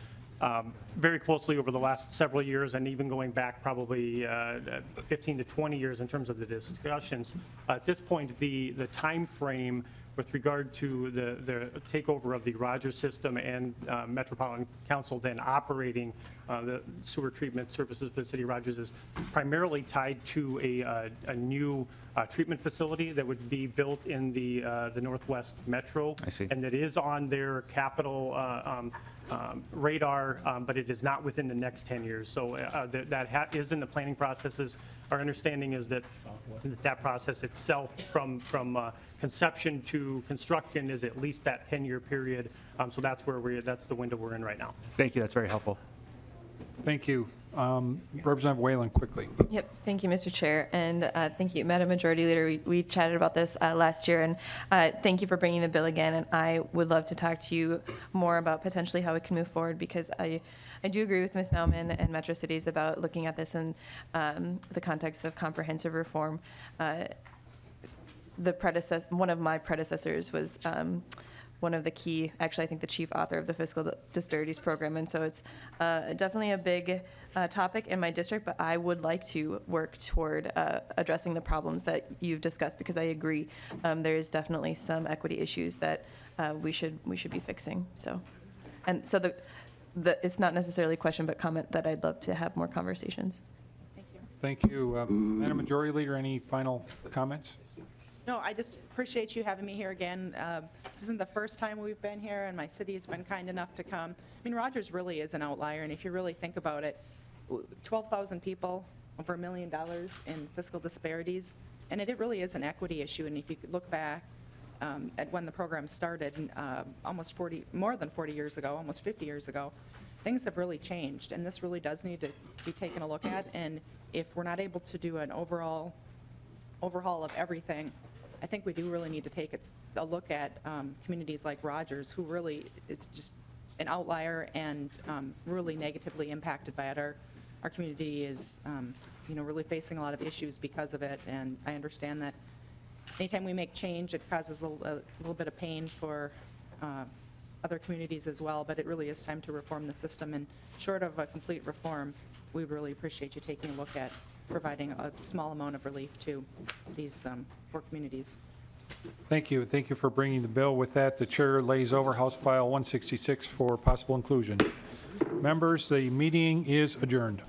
[SPEAKER 13] very closely over the last several years, and even going back probably 15 to 20 years in terms of the discussions. At this point, the time frame with regard to the takeover of the Rogers system and Metropolitan Council then operating the sewer treatment services for the city of Rogers is primarily tied to a new treatment facility that would be built in the Northwest Metro.
[SPEAKER 15] I see.
[SPEAKER 13] And that is on their capital radar, but it is not within the next 10 years. So that is in the planning processes. Our understanding is that that process itself from conception to construction is at least that 10-year period. So that's the window we're in right now.
[SPEAKER 15] Thank you. That's very helpful.
[SPEAKER 1] Thank you. Representative Whalen, quickly.
[SPEAKER 17] Yep, thank you, Mr. Chair, and thank you, Madam Majority Leader. We chatted about this last year, and thank you for bringing the bill again, and I would love to talk to you more about potentially how we can move forward, because I do agree with Ms. Nauman and Metro Cities about looking at this in the context of comprehensive reform. One of my predecessors was one of the key, actually I think the chief author of the Fiscal Disparities Program, and so it's definitely a big topic in my district, but I would like to work toward addressing the problems that you've discussed, because I agree there is definitely some equity issues that we should be fixing. So it's not necessarily a question but comment that I'd love to have more conversations.
[SPEAKER 1] Thank you. Madam Majority Leader, any final comments?
[SPEAKER 7] No, I just appreciate you having me here again. This isn't the first time we've been here, and my city has been kind enough to come. I mean, Rogers really is an outlier, and if you really think about it, 12,000 people, over $1 million in fiscal disparities, and it really is an equity issue. And if you could look back at when the program started, more than 40 years ago, almost 50 years ago, things have really changed, and this really does need to be taken a look at. And if we're not able to do an overhaul of everything, I think we do really need to take a look at communities like Rogers, who really is just an outlier and really negatively impacted by it. Our community is, really facing a lot of issues because of it, and I understand that anytime we make change, it causes a little bit of pain for other communities as well, but it really is time to reform the system, and short of a complete reform, we really appreciate you taking a look at providing a small amount of relief to these poor communities.
[SPEAKER 1] Thank you. Thank you for bringing the bill. With that, the chair lays over House File 166 for possible inclusion. Members, the meeting is adjourned.